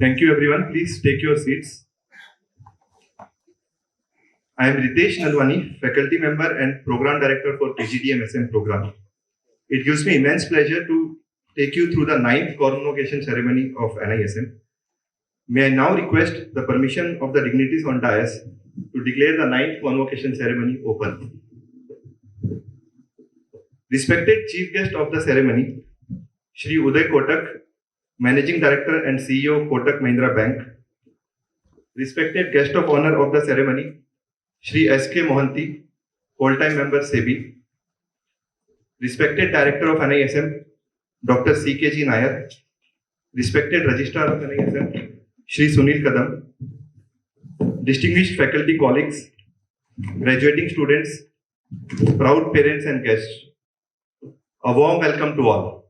Thank you everyone. Please take your seats. I am Ritesh Nalwani, faculty member and program director for PGDM-SM program. It gives me immense pleasure to take you through the 9th convocation ceremony of NISM. May I now request the permission of the dignitaries on dais to declare the 9th convocation ceremony open. Respected chief guest of the ceremony, Shri Uday Kotak, Managing Director and CEO Kotak Mahindra Bank. Respected guest of honor of the ceremony, Shri S.K. Mohanty, whole-time member SEBI. Respected Director of NISM, Dr. C.K.G. Nair. Respected Registrar of NISM, Shri Sunil Kadam. Distinguished faculty colleagues, graduating students, proud parents and guests. A warm welcome to all.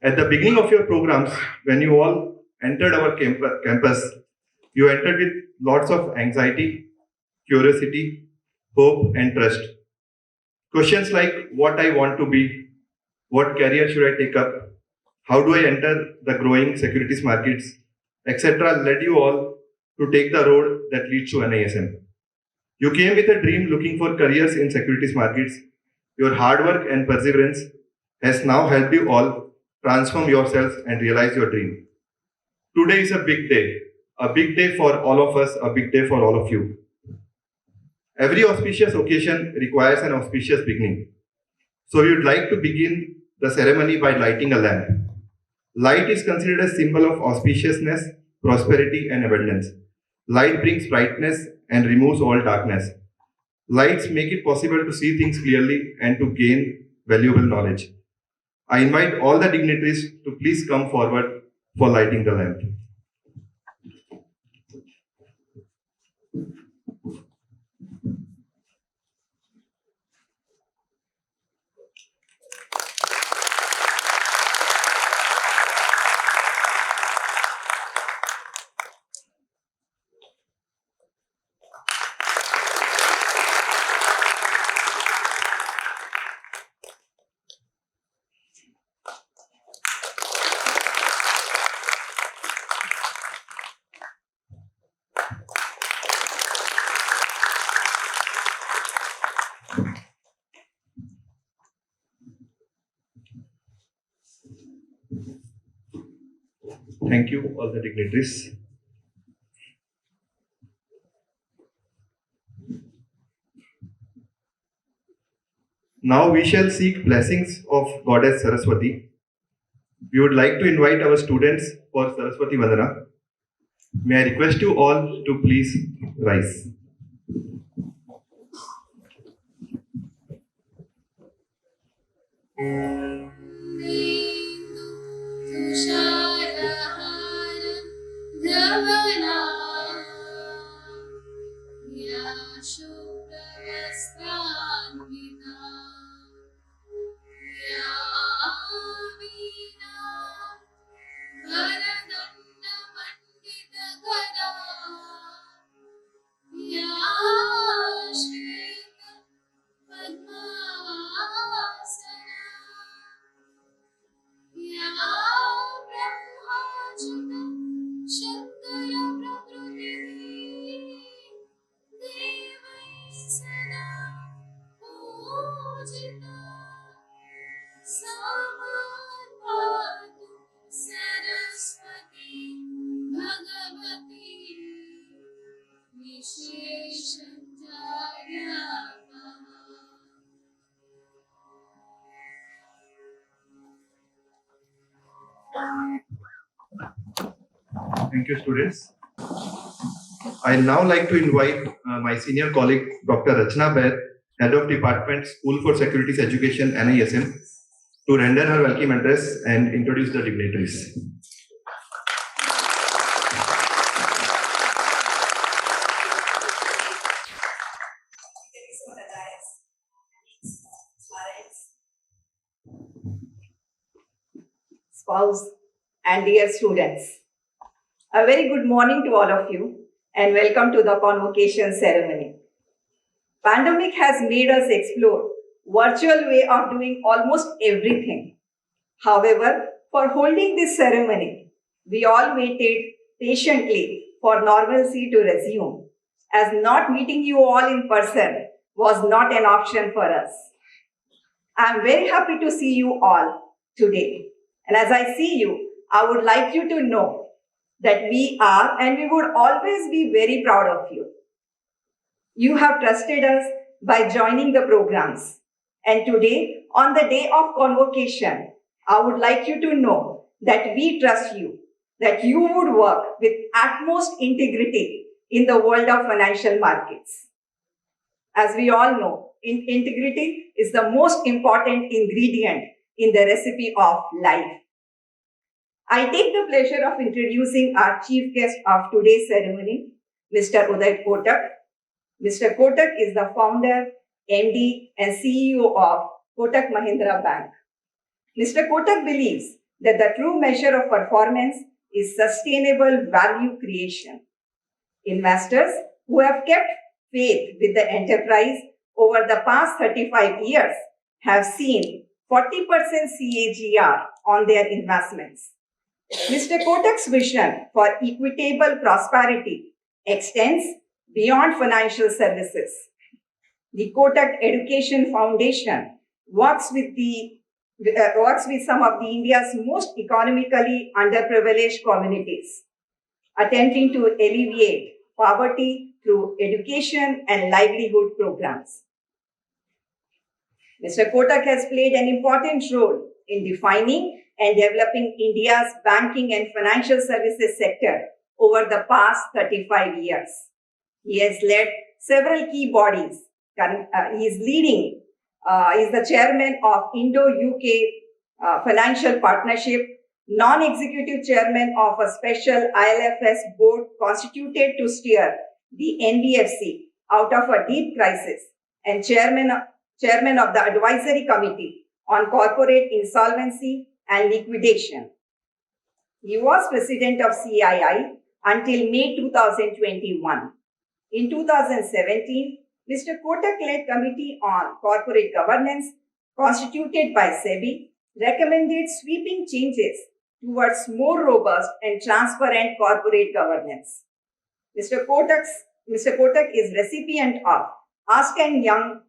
At the beginning of your programs, when you all entered our campus, you entered with lots of anxiety, curiosity, hope and trust. Questions like what I want to be, what career should I take up, how do I enter the growing securities markets, etc. led you all to take the road that leads to NISM. You came with a dream looking for careers in securities markets. Your hard work and perseverance has now helped you all transform yourselves and realize your dream. Today is a big day for all of us, a big day for all of you. Every auspicious occasion requires an auspicious beginning. So we would like to begin the ceremony by lighting a lamp. Light is considered a symbol of auspiciousness, prosperity and abundance. Light brings brightness and removes all darkness. Lights make it possible to see things clearly and to gain valuable knowledge. I invite all the dignitaries to please come forward for lighting the lamp. Thank you, all the dignitaries. Now we shall seek blessings of Goddess Saraswati. We would like to invite our students for Saraswati Vandana. May I request you all to please rise. Thank you, students. I now like to invite my senior colleague, Dr. Rachna Baid, Head of Department, School for Securities Education, NISM, to render her welcome address and introduce the dignitaries. Spouse and dear students, a very good morning to all of you and welcome to the convocation ceremony. Pandemic has made us explore virtual way of doing almost everything. However, for holding this ceremony, We all waited patiently for normalcy to resume, as not meeting you all in person was not an option for us. I'm very happy to see you all today. And as I see you, I would like you to know that we are and we would always be very proud of you. You have trusted us by joining the programs. And today, on the day of convocation, I would like you to know that we trust you, that you would work with utmost integrity in the world of financial markets. As we all know, integrity is the most important ingredient in the recipe of life. I take the pleasure of introducing our chief guest of today's ceremony, Mr. Uday Kotak. Mr. Kotak is the founder, MD, and CEO of Kotak Mahindra Bank. Mr. Kotak believes that the true measure of performance is sustainable value creation. Investors who have kept faith with the enterprise over the past 35 years have seen 40% CAGR on their investments. Mr. Kotak's vision for equitable prosperity extends beyond financial services. The Kotak Education Foundation works with some of the India's most economically underprivileged communities, attempting to alleviate poverty through education and livelihood programs. Mr. Kotak has played an important role in defining and developing India's banking and financial services sector over the past 35 years. He has led several key bodies. He is the chairman of Indo-UK Financial Partnership, non-executive chairman of a special ILFS board constituted to steer the NBFC out of a deep crisis, and chairman of the advisory committee on corporate insolvency and liquidation. He was president of CII until May 2021. In 2017, Mr. Kotak led Committee on Corporate Governance, constituted by SEBI, recommended sweeping changes towards more robust and transparent corporate governance. Mr. Kotak is recipient of Ask and Young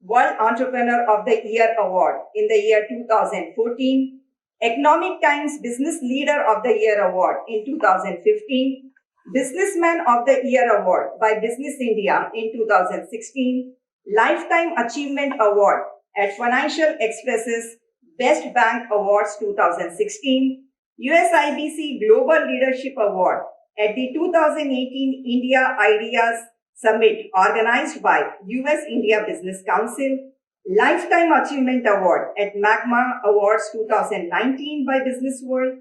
World Entrepreneur of the Year Award in the year 2014, Economic Times Business Leader of the Year Award in 2015, Businessman of the Year Award by Business India in 2016, Lifetime Achievement Award at Financial Express's Best Bank Awards 2016, USIBC Global Leadership Award at the 2018 India Ideas Summit organized by US India Business Council, Lifetime Achievement Award at Magma Awards 2019 by Business World,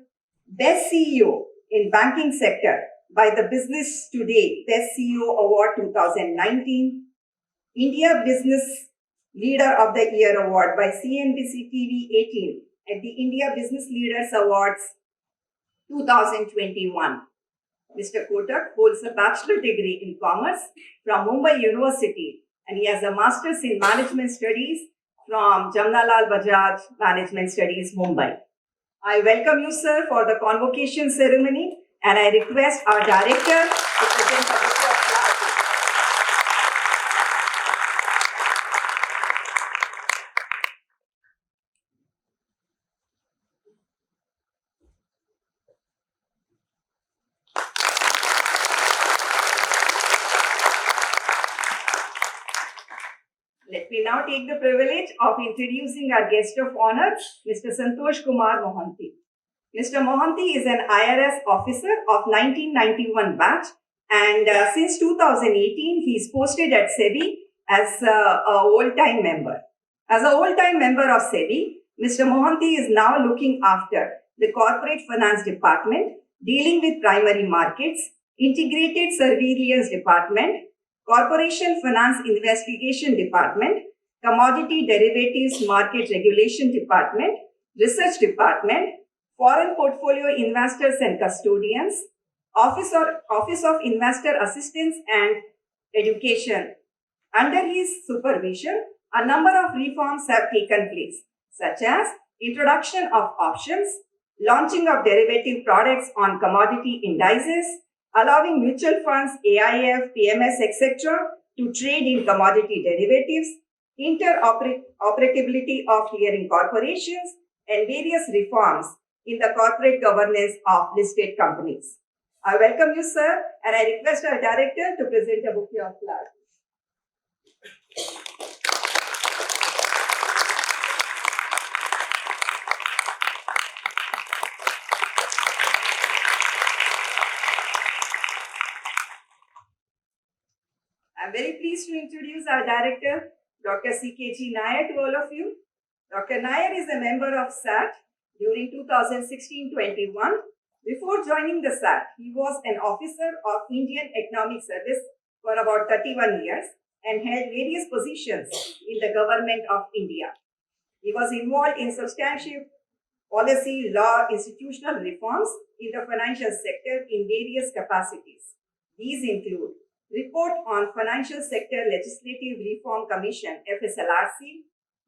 Best CEO in Banking Sector by the Business Today Best CEO Award 2019, India Business Leader of the Year Award by CNBC TV 18 at the India Business Leaders Awards 2021. Mr. Kotak holds a bachelor degree in commerce from Mumbai University, and he has a master's in management studies from Jamnalal Bajaj Management Studies, Mumbai. I welcome you, sir, for the convocation ceremony, and I request our director to present a book of classes. Let me now take the privilege of introducing our guest of honor, Mr. Santosh Kumar Mohanty. Mr. Mohanty is an IRS officer of 1991 batch, and since 2018, he is posted at SEBI as a old-time member. As a old-time member of SEBI, Mr. Mohanty is now looking after the Corporate Finance Department, dealing with primary markets, Integrated Surveillance Department, Corporation Finance Investigation Department, Commodity Derivatives Market Regulation Department, Research Department, Foreign Portfolio Investors and Custodians, Office of Investor Assistance and Education. Under his supervision, a number of reforms have taken place, such as introduction of options, launching of derivative products on commodity indices, allowing mutual funds, AIF, PMS, etc. to trade in commodity derivatives, interoperability of clearing corporations, and various reforms in the corporate governance of listed companies. I welcome you, sir, and I request our director to present a bouquet of flowers. I'm very pleased to introduce our director, Dr. C.K.G. Nair, to all of you. Dr. Nair is a member of SAT during 2016-21. Before joining the SAT, he was an officer of Indian Economic Service for about 31 years and held various positions in the government of India. He was involved in substantial policy, law, institutional reforms in the financial sector in various capacities. These include Report on Financial Sector Legislative Reform Commission, FSLRC,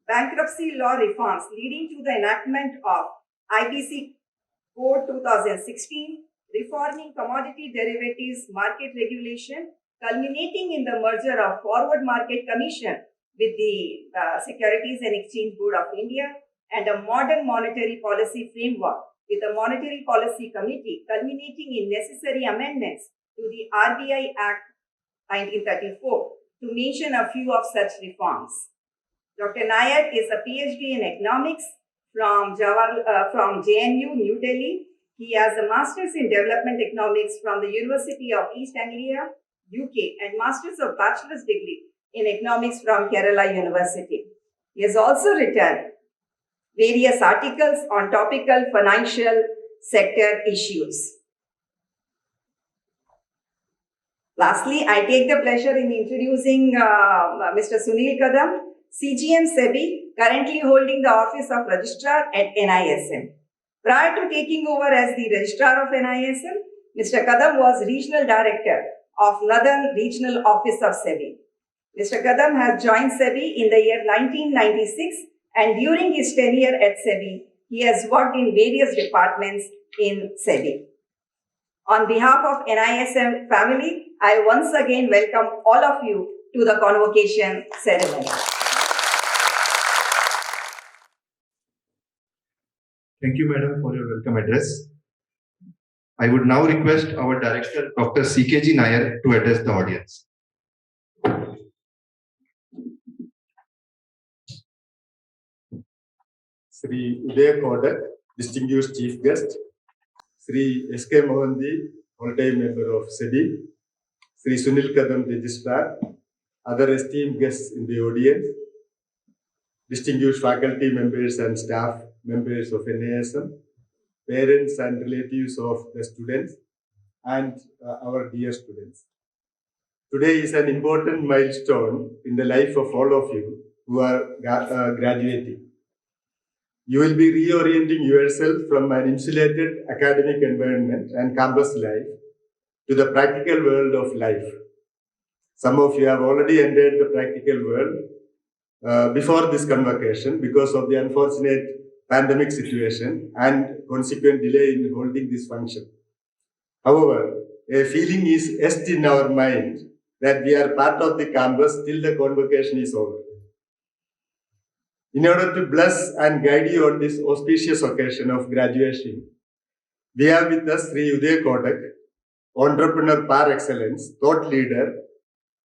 bankruptcy law reforms leading to the enactment of IBC Code 2016, reforming commodity derivatives market regulation, culminating in the merger of Forward Market Commission with the Securities and Exchange Board of India, and a modern monetary policy framework with a Monetary Policy Committee, culminating in necessary amendments to the RBI Act 1934, to mention a few of such reforms. Dr. Nair is a PhD in economics from JNU, New Delhi. He has a master's in development economics from the University of East Anglia, UK, and master's of bachelor's degree in economics from Kerala University. He has also written various articles on topical financial sector issues. Lastly, I take the pleasure in introducing Mr. Sunil Kadam, CGM SEBI, currently holding the office of Registrar at NISM. Prior to taking over as the Registrar of NISM, Mr. Kadam was Regional Director of Northern Regional Office of SEBI. Mr. Kadam has joined SEBI in the year 1996, and during his tenure at SEBI, he has worked in various departments in SEBI. On behalf of NISM family, I once again welcome all of you to the convocation ceremony. Thank you, Madam, for your welcome address. I would now request our Director, Dr. C.K.G. Nair, to address the audience. Sri Uday Kodak, distinguished chief guest, Sri S.K. Mohanty, all-time member of SEBI, Sri Sunil Kadam, registrar, other esteemed guests in the audience, distinguished faculty members and staff members of NISM, parents and relatives of the students, and our dear students. Today is an important milestone in the life of all of you who are graduating. You will be reorienting yourself from an insulated academic environment and campus life to the practical world of life. Some of you have already entered the practical world before this convocation because of the unfortunate pandemic situation and consequent delay in holding this function. However, a feeling is etched in our mind that we are part of the campus till the convocation is over. In order to bless and guide you on this auspicious occasion of graduation, we have with us Sri Uday Kodak, entrepreneur par excellence, thought leader,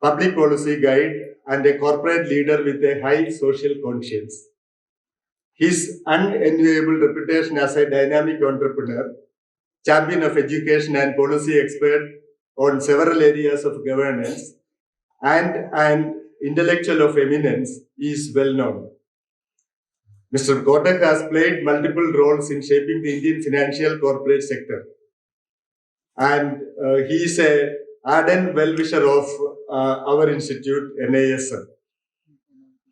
public policy guide, and a corporate leader with a high social conscience. His unenviable reputation as a dynamic entrepreneur, champion of education and policy expert on several areas of governance, and an intellectual of eminence is well known. Mr. Kotak has played multiple roles in shaping the Indian financial corporate sector. And he is an ardent well-wisher of our institute, NISM.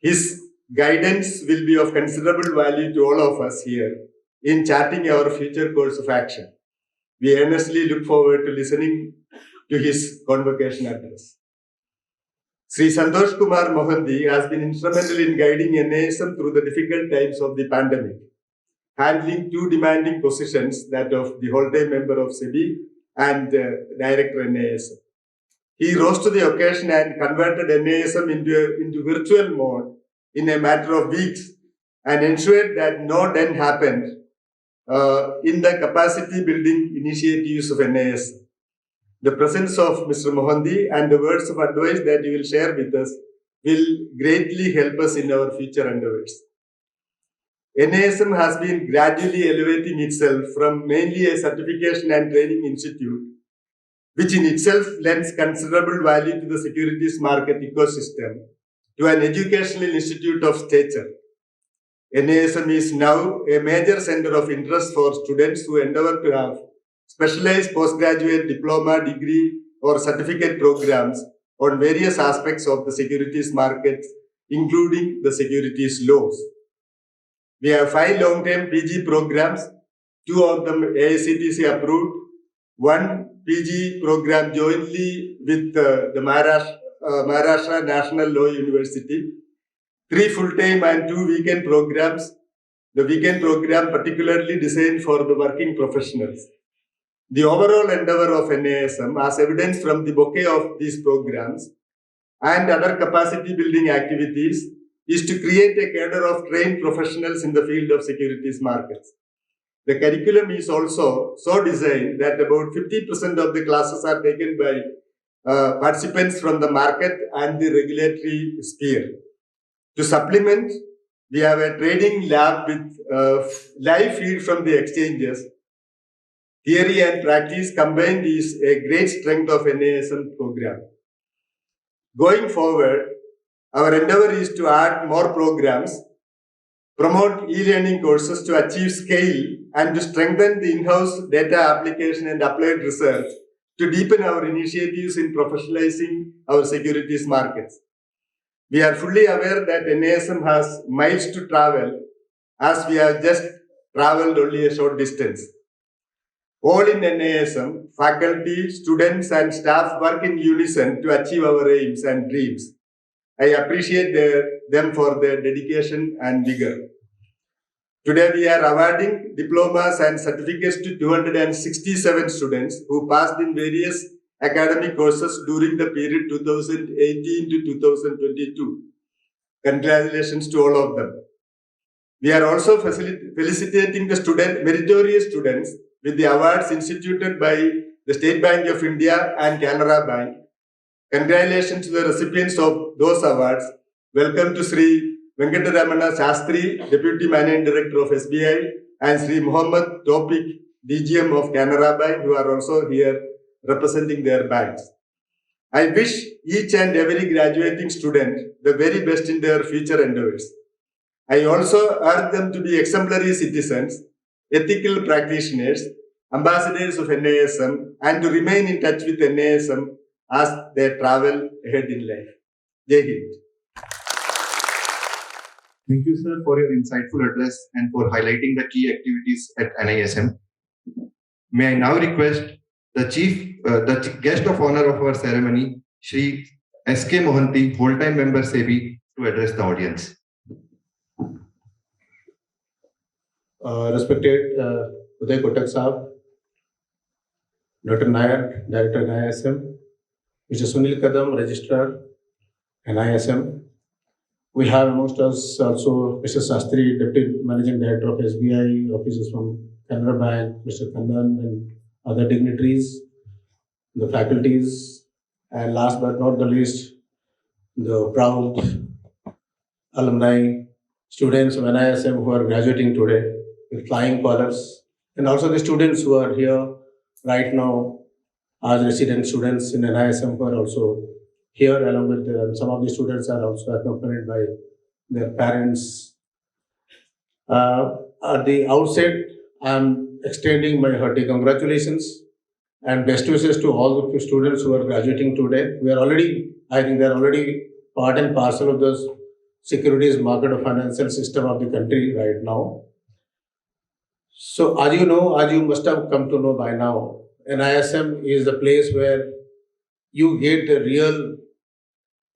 His guidance will be of considerable value to all of us here in charting our future course of action. We earnestly look forward to listening to his convocation address. Sri Santosh Kumar Mohanty has been instrumental in guiding NISM through the difficult times of the pandemic handling two demanding positions, that of the whole-time member of SEBI and director NISM. He rose to the occasion and converted NISM into virtual mode in a matter of weeks and ensured that no dent happened in the capacity building initiatives of NISM. The presence of Mr. Mohanty and the words of advice that he will share with us will greatly help us in our future endeavors. NISM has been gradually elevating itself from mainly a certification and training institute, which in itself lends considerable value to the securities market ecosystem, to an educational institute of stature. NISM is now a major center of interest for students who endeavor to have specialized postgraduate diploma, degree, or certificate programs on various aspects of the securities market, including the securities laws. We have 5 long-term PG programs, 2 of them AICTC approved, 1 PG program jointly with the Maharashtra National Law University, 3 full-time and 2 weekend programs. The weekend program particularly designed for the working professionals. The overall endeavor of NISM, as evidenced from the bouquet of these programs and other capacity building activities, is to create a cadre of trained professionals in the field of securities markets. The curriculum is also so designed that about 50% of the classes are taken by participants from the market and the regulatory sphere. To supplement, we have a trading lab with live feed from the exchanges. Theory and practice combined is a great strength of NISM program. Going forward, our endeavor is to add more programs, promote e-learning courses to achieve scale, and to strengthen the in-house data application and applied research to deepen our initiatives in professionalizing our securities markets. We are fully aware that NISM has miles to travel, as we have just traveled only a short distance. All in NISM, faculty, students, and staff work in unison to achieve our aims and dreams. I appreciate them for their dedication and vigor. Today, we are awarding diplomas and certificates to 267 students who passed in various academic courses during the period 2018 to 2022. Congratulations to all of them. We are also felicitating the meritorious students with the awards instituted by the State Bank of India and Canara Bank. Congratulations to the recipients of those awards. Welcome to Sri Venkataramana Shastri, Deputy Managing Director of SBI, and Sri Muhammad Topik, DGM of Canara Bank, who are also here representing their banks. I wish each and every graduating student the very best in their future endeavors. I also urge them to be exemplary citizens, ethical practitioners, ambassadors of NISM, and to remain in touch with NISM as they travel ahead in life. Jai Hind. Thank you, sir, for your insightful address and for highlighting the key activities at NISM. May I now request the guest of honor of our ceremony, Shri S.K. Mohanty, whole-time member SEBI, to address the audience. Respected Uday Kotak Saab, Dr. Nair, Director NISM, Mr. Sunil Kadam, Registrar NISM. We have amongst us also Mr. Sastri, Deputy Managing Director of SBI, officers from Canara Bank, Mr. Kandan, and other dignitaries, the faculties, and last but not the least, the proud alumni, students of NISM who are graduating today with flying colors, and also the students who are here right now as resident students in NISM who are also here, along with some of the students are also accompanied by their parents. At the outset, I am extending my hearty congratulations and best wishes to all the students who are graduating today. I think they are already part and parcel of the securities market or financial system of the country right now. So as you must have come to know by now, NISM is the place where you get a real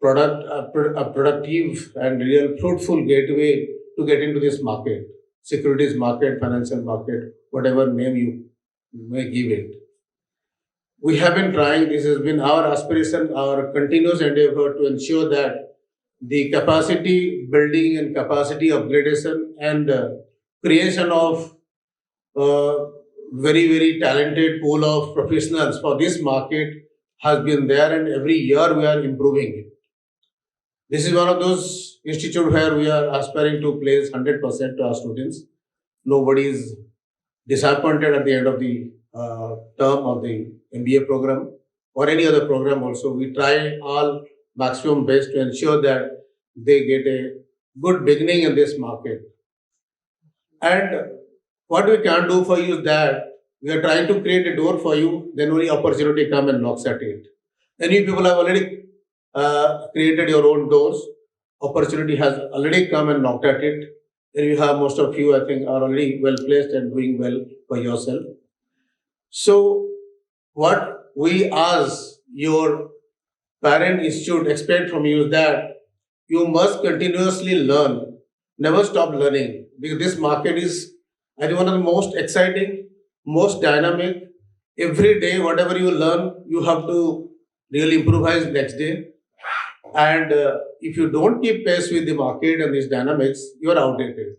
a productive and real fruitful gateway to get into this market. securities market, financial market, whatever name you may give it. We have been trying, this has been our aspiration, our continuous endeavor to ensure that the capacity building and capacity upgradation and creation of very, very talented pool of professionals for this market has been there, and every year we are improving it. This is one of those institutes where we are aspiring to place 100% to our students. Nobody is disappointed at the end of the term of the MBA program or any other program also. We try all maximum best to ensure that they get a good beginning in this market. And what we can do for you is that we are trying to create a door for you, then only opportunity come and knocks at it. Many people have already created your own doors. Opportunity has already come and knocked at it. And you have most of you, I think, are already well placed and doing well for yourself. So, what we as your parent institute expect from you is that you must continuously learn, never stop learning, because this market is, I think, one of the most exciting, most dynamic. Every day, whatever you learn, you have to really improvise next day. And if you don't keep pace with the market and these dynamics, you are outdated.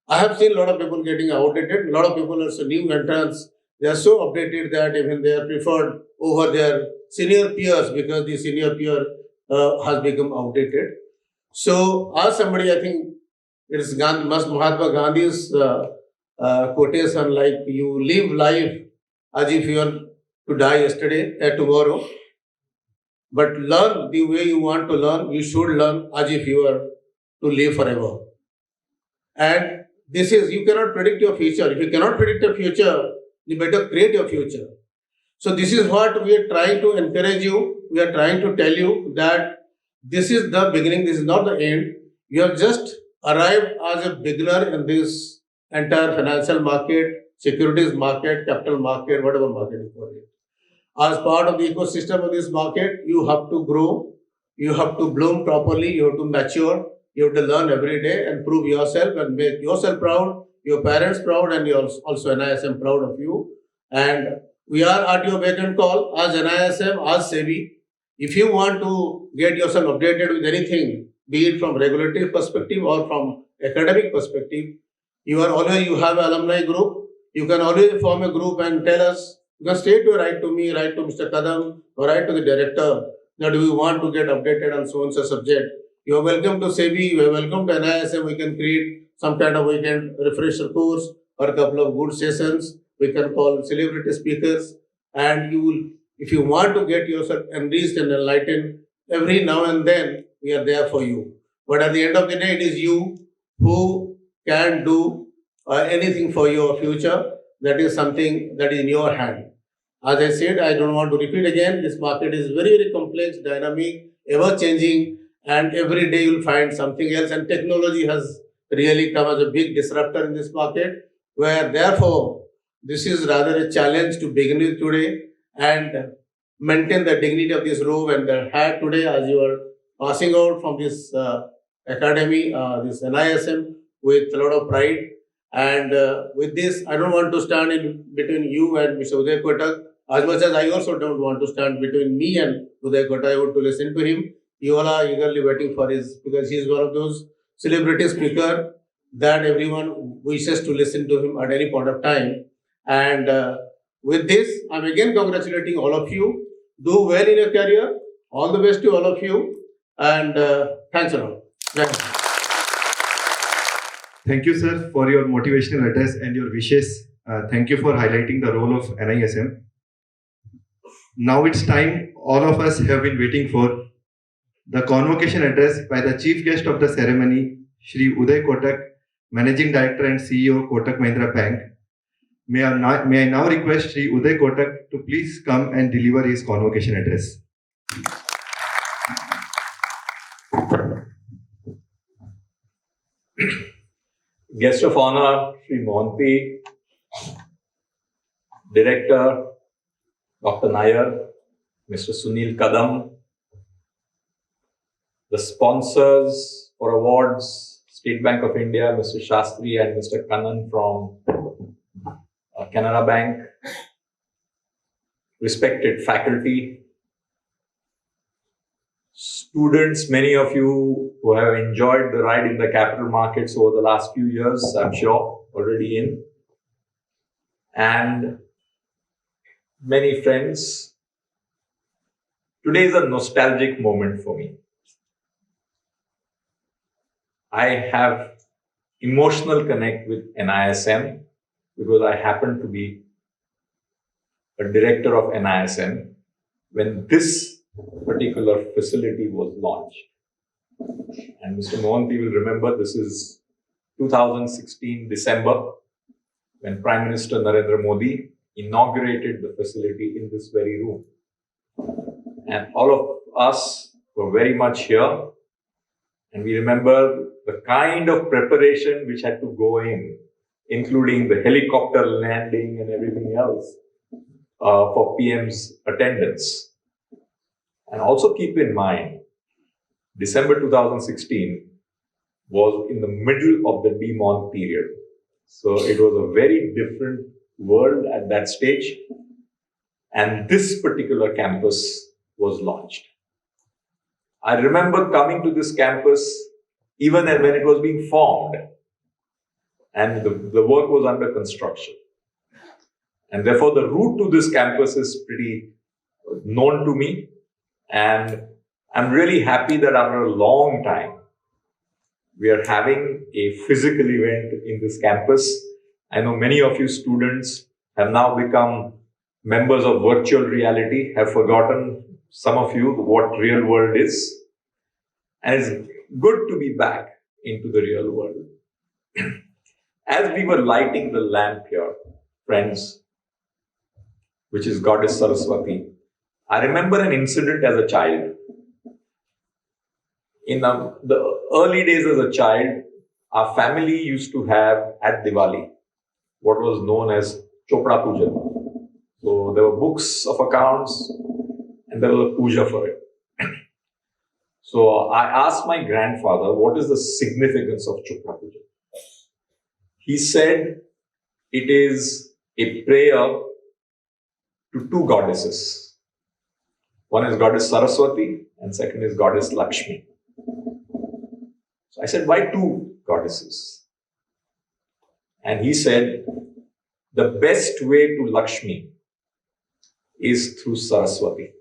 I have seen a lot of people getting outdated. A lot of people are so new entrants. They are so updated that even they are preferred over their senior peers because the senior peer has become outdated. So, as somebody, I think it is Mahatma Gandhi's quotation like, you live life as if you are to die yesterday, tomorrow. But learn the way you want to learn. You should learn as if you are to live forever. And this is, you cannot predict your future. If you cannot predict your future, you better create your future. So this is what we are trying to encourage you. We are trying to tell you that this is the beginning, this is not the end. You have just arrived as a beginner in this entire financial market, securities market, capital market, whatever market you call it. As part of the ecosystem of this market, you have to grow, you have to bloom properly, you have to mature, you have to learn every day and prove yourself and make yourself proud, your parents proud, and also NISM proud of you. And we are at your beck and call as NISM, as SEBI. If you want to get yourself updated with anything, be it from regulatory perspective or from academic perspective, you have an alumni group. You can always form a group and tell us. You can straight to write to me, write to Mr. Kadam, or write to the director that we want to get updated on so and so subject. You are welcome to SEBI, you are welcome to NISM. We can create some kind of weekend refresher course or a couple of good sessions. We can call celebrity speakers, and you will, if you want to get yourself enriched and enlightened, every now and then we are there for you. But at the end of the day, it is you who can do anything for your future. That is something that is in your hand. As I said, I don't want to repeat again. This market is very, very complex, dynamic, ever changing, and every day you'll find something else. And technology has really come as a big disruptor in this market, where therefore this is rather a challenge to begin with today and maintain the dignity of this robe and the hat today as you are passing out from this academy, this NISM, with a lot of pride. And with this, I don't want to stand in between you and Mr. Uday Kotak, as much as I also don't want to stand between me and Uday Kotak. I want to listen to him. You all are eagerly waiting for his, because he is one of those celebrity speaker that everyone wishes to listen to him at any point of time. And with this, I'm again congratulating all of you. Do well in your career. All the best to all of you. And thanks a lot. Thank you. Thank you, sir, for your motivational address and your wishes. Thank you for highlighting the role of NISM. Now it's time all of us have been waiting for, the convocation address by the chief guest of the ceremony, Shri Uday Kotak, Managing Director and CEO, Kotak Mahindra Bank. May I now request Shri Uday Kotak to please come and deliver his convocation address. Guest of honor, Sri Mohanty, Director, Dr. Nair, Mr. Sunil Kadam, the sponsors for awards, State Bank of India, Mr. Shastri and Mr. Kannan from Canara Bank, respected faculty, students, many of you who have enjoyed the ride in the capital markets over the last few years, I'm sure, already in, and many friends. Today is a nostalgic moment for me. I have emotional connect with NISM because I happen to be a director of NISM when this particular facility was launched. And Mr. Mohanty will remember this is 2016 December when Prime Minister Narendra Modi inaugurated the facility in this very room. And all of us were very much here. And we remember the kind of preparation which had to go in, including the helicopter landing and everything else for PM's attendance. And also keep in mind, December 2016 was in the middle of the demon period. So it was a very different world at that stage. And this particular campus was launched. I remember coming to this campus even when it was being formed and the work was under construction. And therefore the route to this campus is pretty known to me. And I'm really happy that after a long time, we are having a physical event in this campus. I know many of you students have now become members of virtual reality, have forgotten, some of you, what real world is. And it's good to be back into the real world. As we were lighting the lamp here, friends, which is Goddess Saraswati, I remember an incident as a child. In the early days as a child, our family used to have at Diwali what was known as Chopra Puja. So there were books of accounts and there was a puja for it. So I asked my grandfather, what is the significance of Chopra Puja? He said it is a prayer to two goddesses. One is Goddess Saraswati and second is Goddess Lakshmi. So I said, why two goddesses? And he said, the best way to Lakshmi is through Saraswati.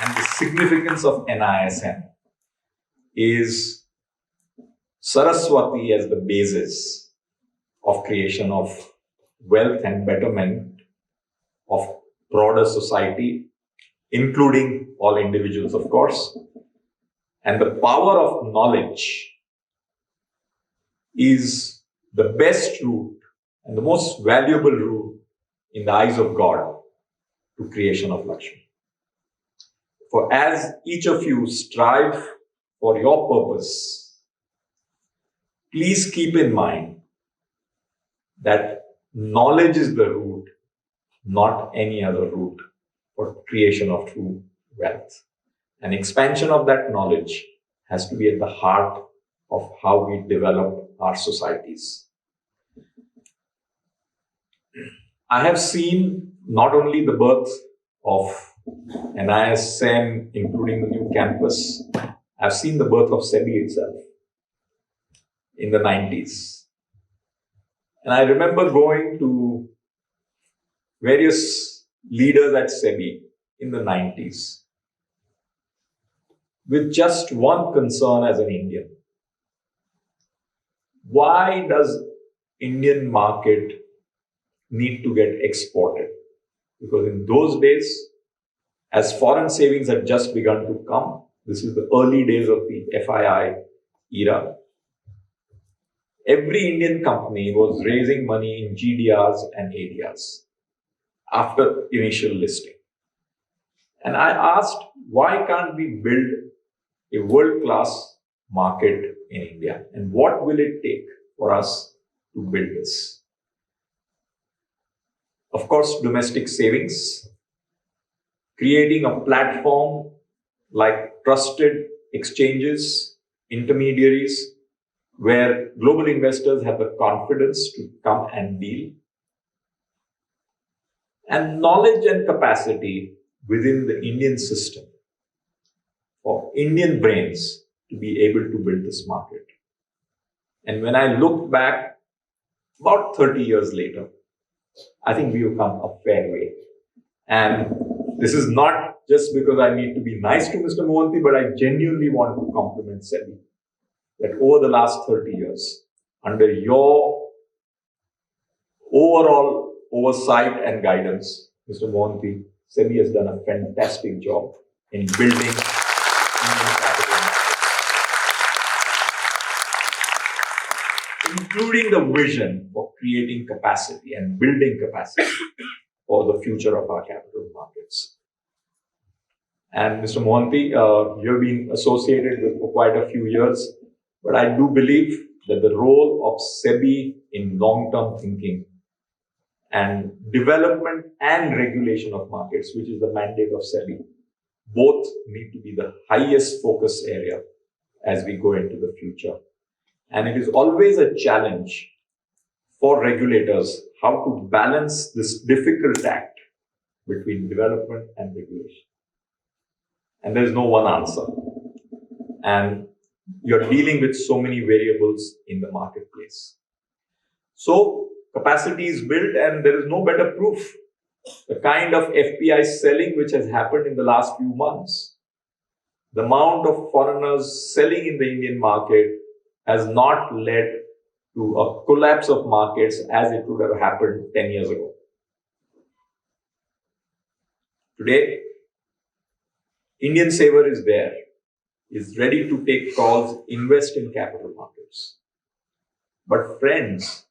And the significance of NISM is Saraswati as the basis of creation of wealth and betterment of broader society, including all individuals, of course. And the power of knowledge is the best route and the most valuable route in the eyes of God to creation of Lakshmi. For as each of you strive for your purpose, please keep in mind that knowledge is the route, not any other route for creation of true wealth. An expansion of that knowledge has to be at the heart of how we develop our societies. I have seen not only the birth of NISM, including the new campus, I've seen the birth of SEBI itself in the 90s. And I remember going to various leaders at SEBI in the 90s with just one concern as an Indian. Why does Indian market need to get exported? Because in those days, as foreign savings had just begun to come, this is the early days of the FII era, every Indian company was raising money in GDRs and ADRs after initial listing. And I asked, why can't we build a world-class market in India? And what will it take for us to build this? Of course, domestic savings, creating a platform like trusted exchanges, intermediaries, where global investors have the confidence to come and deal, and knowledge and capacity within the Indian system for Indian brains to be able to build this market. And when I look back about 30 years later, I think we have come a fair way. And this is not just because I need to be nice to Mr. Mohanty, but I genuinely want to compliment SEBI that over the last 30 years, under your overall oversight and guidance, Mr. Mohanty, SEBI has done a fantastic job in building Indian capital markets, including the vision for creating capacity and building capacity for the future of our capital markets. And Mr. Mohanty, you have been associated with for quite a few years, but I do believe that the role of SEBI in long-term thinking and development and regulation of markets, which is the mandate of SEBI, both need to be the highest focus area as we go into the future. And it is always a challenge for regulators how to balance this difficult act between development and regulation. And there is no one answer. And you're dealing with so many variables in the marketplace. So capacity is built and there is no better proof. The kind of FPI selling which has happened in the last few months, the amount of foreigners selling in the Indian market has not led to a collapse of markets as it would have happened 10 years ago. Today, Indian saver is there, is ready to take calls, invest in capital markets. But friends,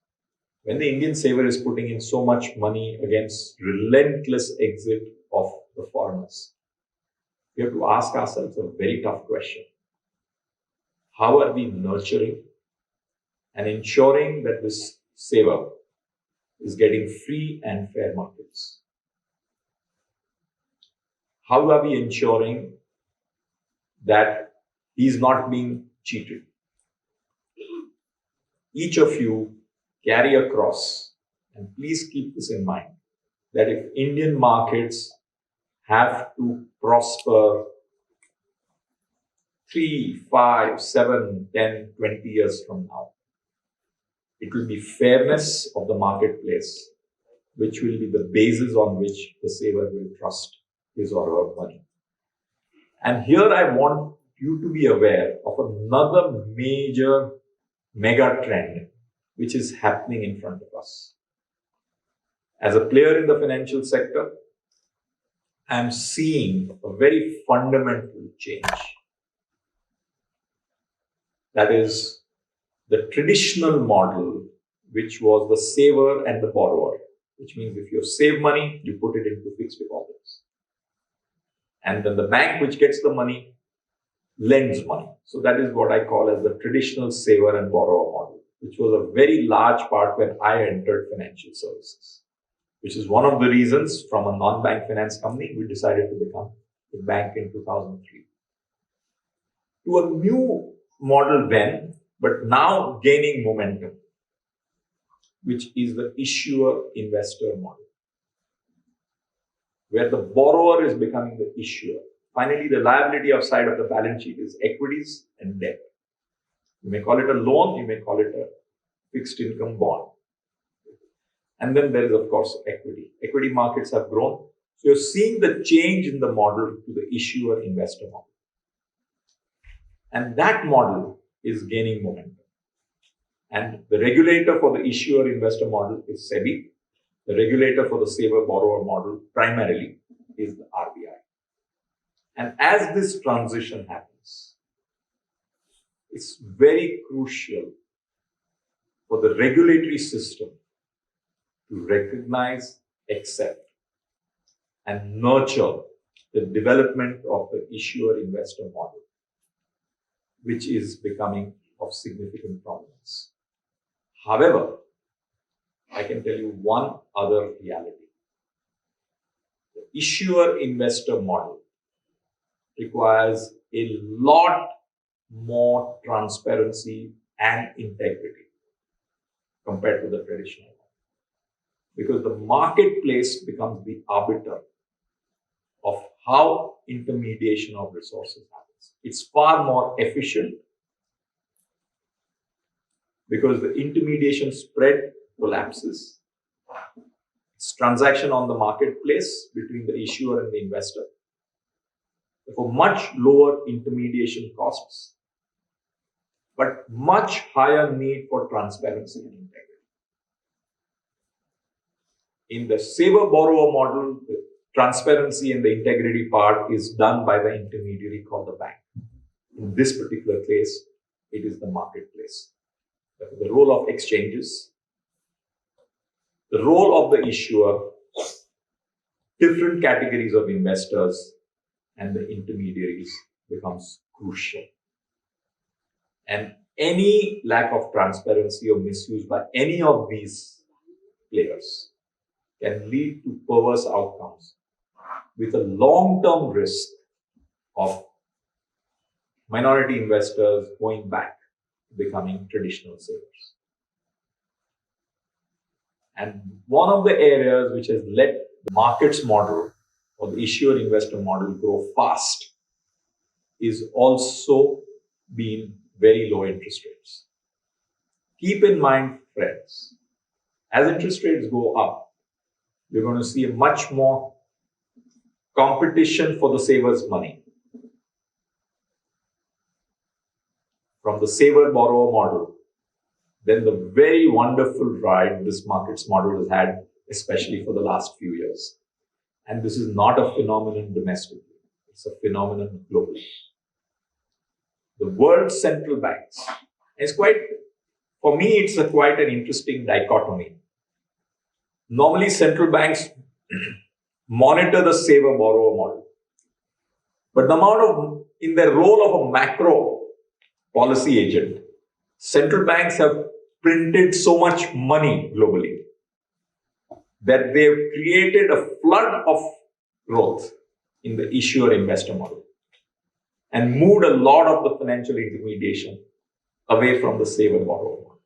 when the Indian saver is putting in so much money against relentless exit of the foreigners, we have to ask ourselves a very tough question. How are we nurturing and ensuring that this saver is getting free and fair markets? How are we ensuring that he's not being cheated? Each of you carry a cross, and please keep this in mind, that if Indian markets have to prosper 3, 5, 7, 10, 20 years from now, it will be fairness of the marketplace, which will be the basis on which the saver will trust his or her money. And here I want you to be aware of another major mega trend which is happening in front of us. As a player in the financial sector, I'm seeing a very fundamental change. That is the traditional model, which was the saver and the borrower, which means if you save money, you put it into fixed deposits. And then the bank which gets the money lends money. So that is what I call as the traditional saver and borrower model, which was a very large part when I entered financial services, which is one of the reasons from a non-bank finance company, we decided to become a bank in 2003. To a new model then, but now gaining momentum, which is the issuer-investor model, where the borrower is becoming the issuer. Finally, the liability side of the balance sheet is equities and debt. You may call it a loan, you may call it a fixed income bond. And then there is, of course, equity. Equity markets have grown. So you're seeing the change in the model to the issuer-investor model. And that model is gaining momentum. And the regulator for the issuer-investor model is SEBI. The regulator for the saver-borrower model primarily is the RBI. And as this transition happens, it's very crucial for the regulatory system to recognize, accept, and nurture the development of the issuer-investor model, which is becoming of significant prominence. However, I can tell you one other reality. The issuer investor model requires a lot more transparency and integrity compared to the traditional one. Because the marketplace becomes the arbiter of how intermediation of resources happens. It's far more efficient because the intermediation spread collapses. It's transaction on the marketplace between the issuer and the investor. Therefore, much lower intermediation costs, but much higher need for transparency and integrity. In the saver-borrower model, the transparency and the integrity part is done by the intermediary called the bank. In this particular case, it is the marketplace. The role of exchanges, the role of the issuer, different categories of investors, and the intermediaries becomes crucial. And any lack of transparency or misuse by any of these players can lead to perverse outcomes with a long-term risk of minority investors going back to becoming traditional savers. And one of the areas which has let the markets model or the issuer investor model grow fast is also being very low interest rates. Keep in mind, friends, as interest rates go up, you're going to see a much more competition for the saver's money. From the saver-borrower model, then the very wonderful ride this markets model has had, especially for the last few years. And this is not a phenomenon domestically, it's a phenomenon globally. The world's central banks, it's quite, for me, it's quite an interesting dichotomy. Normally, central banks monitor the saver-borrower model. But the amount of, in their role of a macro policy agent, central banks have printed so much money globally that they've created a flood of growth in the issuer investor model and moved a lot of the financial intermediation away from the saver-borrower model.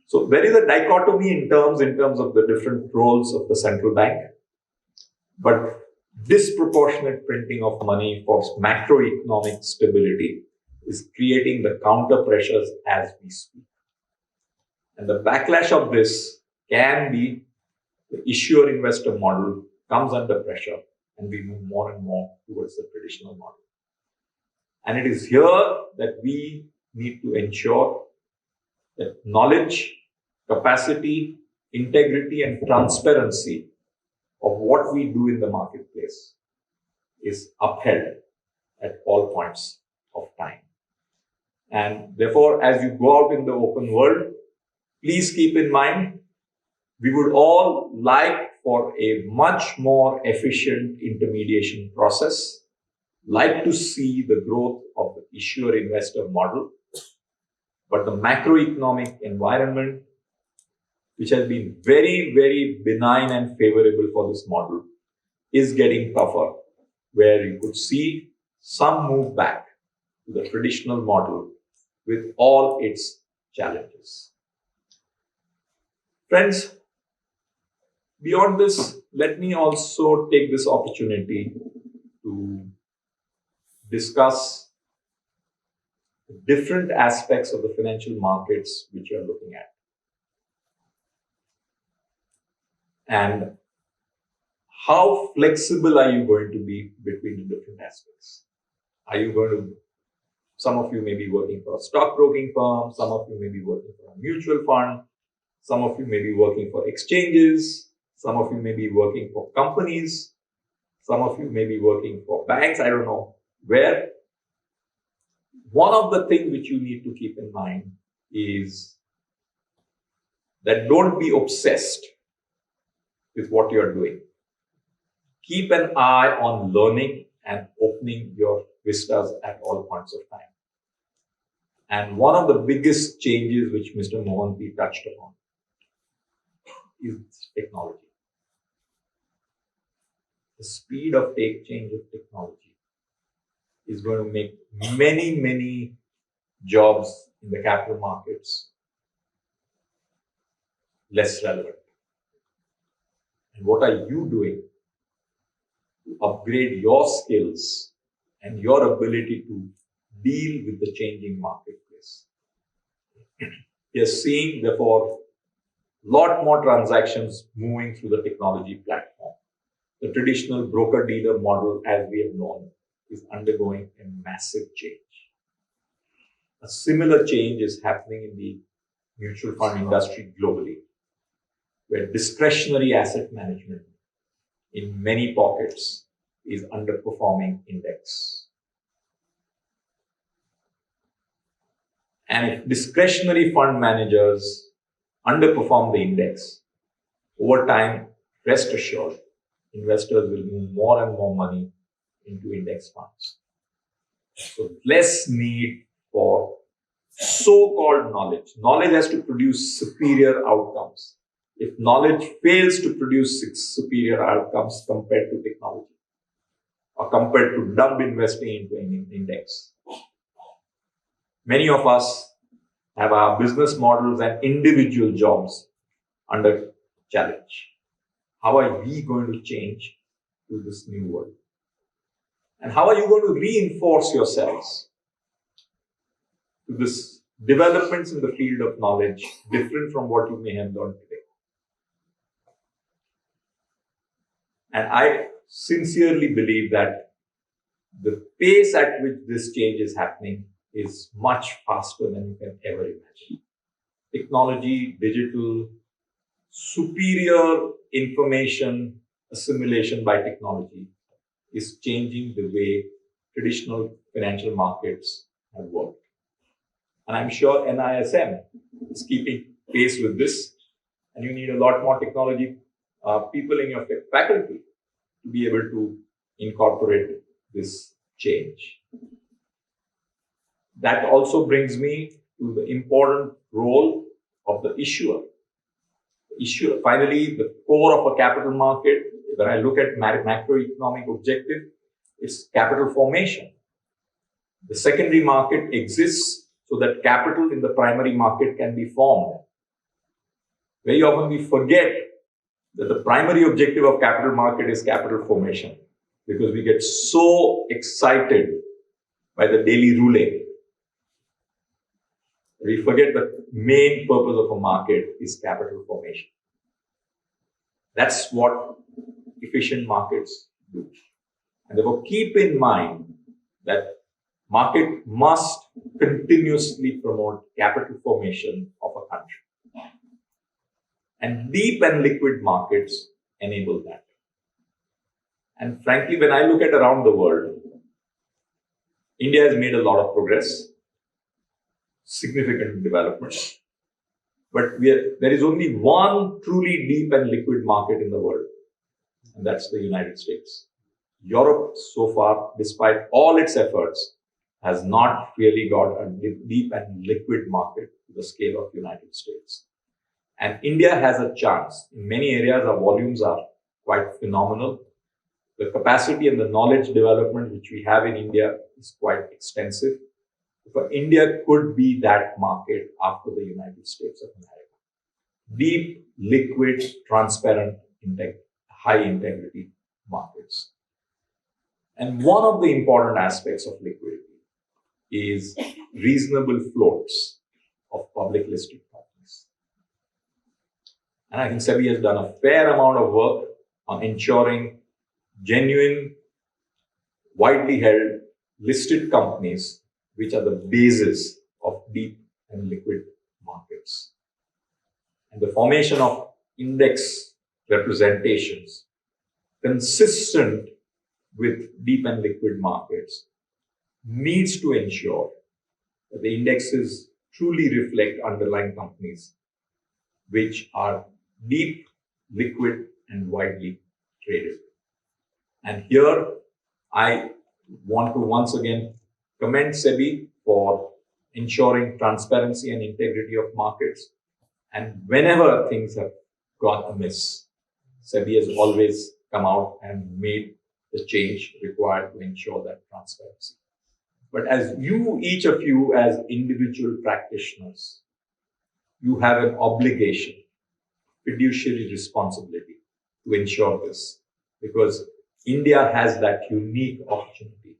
So there is a dichotomy in terms of the different roles of the central bank, but disproportionate printing of money for macroeconomic stability is creating the counter pressures as we speak. And the backlash of this can be the issuer investor model comes under pressure and we move more and more towards the traditional model. And it is here that we need to ensure that knowledge, capacity, integrity, and transparency of what we do in the marketplace is upheld at all points of time. And therefore, as you go out in the open world, please keep in mind, we would all like for a much more efficient intermediation process, like to see the growth of the issuer investor model. But the macroeconomic environment, which has been very, very benign and favorable for this model, is getting tougher, where you could see some move back to the traditional model with all its challenges. Friends, beyond this, let me also take this opportunity to discuss different aspects of the financial markets which you are looking at. And how flexible are you going to be between the different aspects? Are you going to, some of you may be working for a stockbroking firm, some of you may be working for a mutual fund, some of you may be working for exchanges, some of you may be working for companies, some of you may be working for banks, I don't know where. One of the things which you need to keep in mind is that don't be obsessed with what you're doing. Keep an eye on learning and opening your vistas at all points of time. And one of the biggest changes which Mr. Mohanty touched upon is technology. the speed of change of technology is going to make many, many jobs in the capital markets less relevant. And what are you doing to upgrade your skills and your ability to deal with the changing marketplace? We are seeing, therefore, a lot more transactions moving through the technology platform. The traditional broker-dealer model, as we have known, is undergoing a massive change. A similar change is happening in the mutual fund industry globally, where discretionary asset management in many pockets is underperforming index. And if discretionary fund managers underperform the index, over time, rest assured, investors will move more and more money into index funds. So less need for so-called knowledge. Knowledge has to produce superior outcomes. If knowledge fails to produce superior outcomes compared to technology or compared to dumb investing into an index, many of us have our business models and individual jobs under challenge. How are we going to change to this new world? And how are you going to reinforce yourselves to this developments in the field of knowledge different from what you may have learned today? And I sincerely believe that the pace at which this change is happening is much faster than you can ever imagine. Technology, digital, superior information assimilation by technology is changing the way traditional financial markets have worked. And I'm sure NISM is keeping pace with this, and you need a lot more technology people in your faculty to be able to incorporate this change. That also brings me to the important role of the issuer. Finally, the core of a capital market, when I look at macroeconomic objective, it's capital formation. The secondary market exists so that capital in the primary market can be formed. Very often we forget that the primary objective of capital market is capital formation, because we get so excited by the daily ruling. We forget the main purpose of a market is capital formation. That's what efficient markets do. And therefore, keep in mind that market must continuously promote capital formation of a country. And deep and liquid markets enable that. And frankly, when I look at around the world, India has made a lot of progress, significant developments. But there is only one truly deep and liquid market in the world, and that's the United States. Europe, so far, despite all its efforts, has not really got a deep and liquid market to the scale of the United States. And India has a chance. In many areas, our volumes are quite phenomenal. The capacity and the knowledge development which we have in India is quite extensive. But India could be that market after the United States of America. Deep, liquid, transparent, high integrity markets. And one of the important aspects of liquidity is reasonable floats of public listed companies. And I think SEBI has done a fair amount of work on ensuring genuine, widely held listed companies which are the basis of deep and liquid markets. And the formation of index representations consistent with deep and liquid markets needs to ensure that the indexes truly reflect underlying companies which are deep, liquid, and widely traded. And here I want to once again commend SEBI for ensuring transparency and integrity of markets. And whenever things have gone amiss, SEBI has always come out and made the change required to ensure that transparency. But as you, each of you as individual practitioners, you have an obligation, fiduciary responsibility to ensure this, because India has that unique opportunity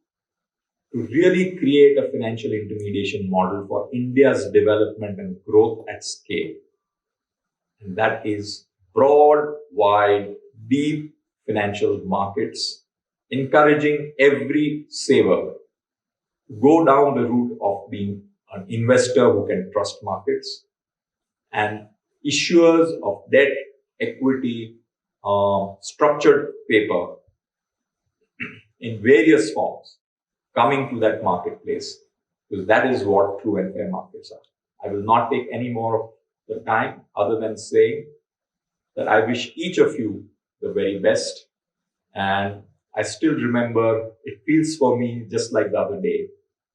to really create a financial intermediation model for India's development and growth at scale. And that is broad, wide, deep financial markets, encouraging every saver to go down the route of being an investor who can trust markets, and issuers of debt, equity, structured paper in various forms coming to that marketplace, because that is what true and fair markets are. I will not take any more of the time other than saying that I wish each of you the very best. And I still remember, it feels for me just like the other day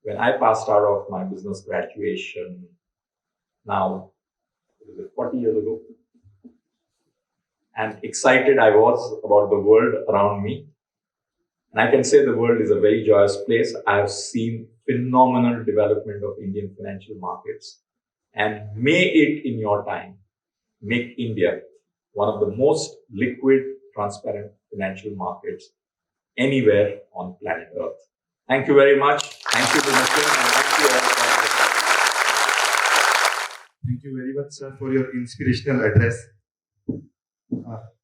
when I passed out of my business graduation now, 40 years ago. And excited I was about the world around me. And I can say the world is a very joyous place. I have seen phenomenal development of Indian financial markets. And may it, in your time, make India one of the most liquid, transparent financial markets anywhere on planet Earth. Thank you very much. Thank you, Mr. and thank you all for Thank you very much, sir, for your inspirational address.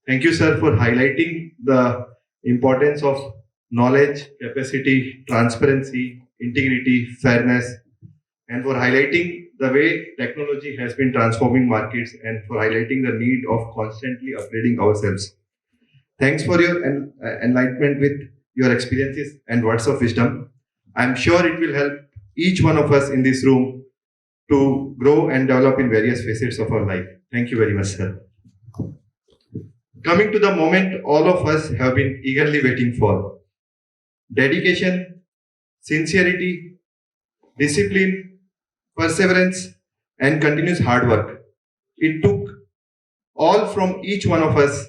Thank you, sir, for highlighting the importance of knowledge, capacity, transparency, integrity, fairness, and for highlighting the way technology has been transforming markets and for highlighting the need of constantly upgrading ourselves. Thanks for your enlightenment with your experiences and words of wisdom. I'm sure it will help each one of us in this room to grow and develop in various facets of our life. Thank you very much, sir. Coming to the moment all of us have been eagerly waiting for. Dedication, sincerity, discipline, perseverance, and continuous hard work. It took all from each one of us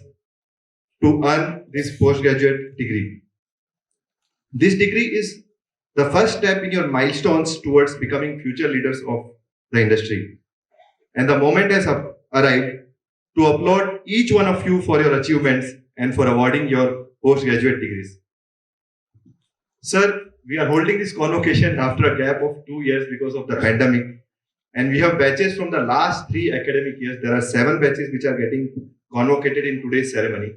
to earn this postgraduate degree. This degree is the first step in your milestones towards becoming future leaders of the industry. And the moment has arrived to applaud each one of you for your achievements and for awarding your postgraduate degrees. Sir, we are holding this convocation after a gap of 2 years because of the pandemic. And we have batches from the last 3 academic years. There are 7 batches which are getting convocated in today's ceremony.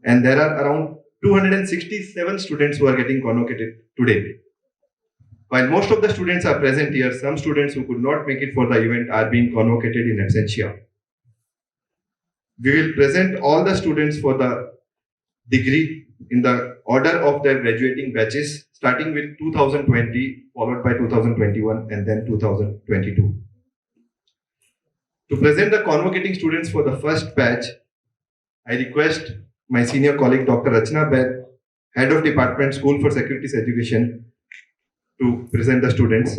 And there are around 267 students who are getting convocated today. While most of the students are present here, some students who could not make it for the event are being convocated in absentia. We will present all the students for the degree in the order of their graduating batches, starting with 2020, followed by 2021, and then 2022. To present the convocating students for the first batch, I request my senior colleague, Dr. Rachna Baid, Head of Department, School for Securities Education, to present the students.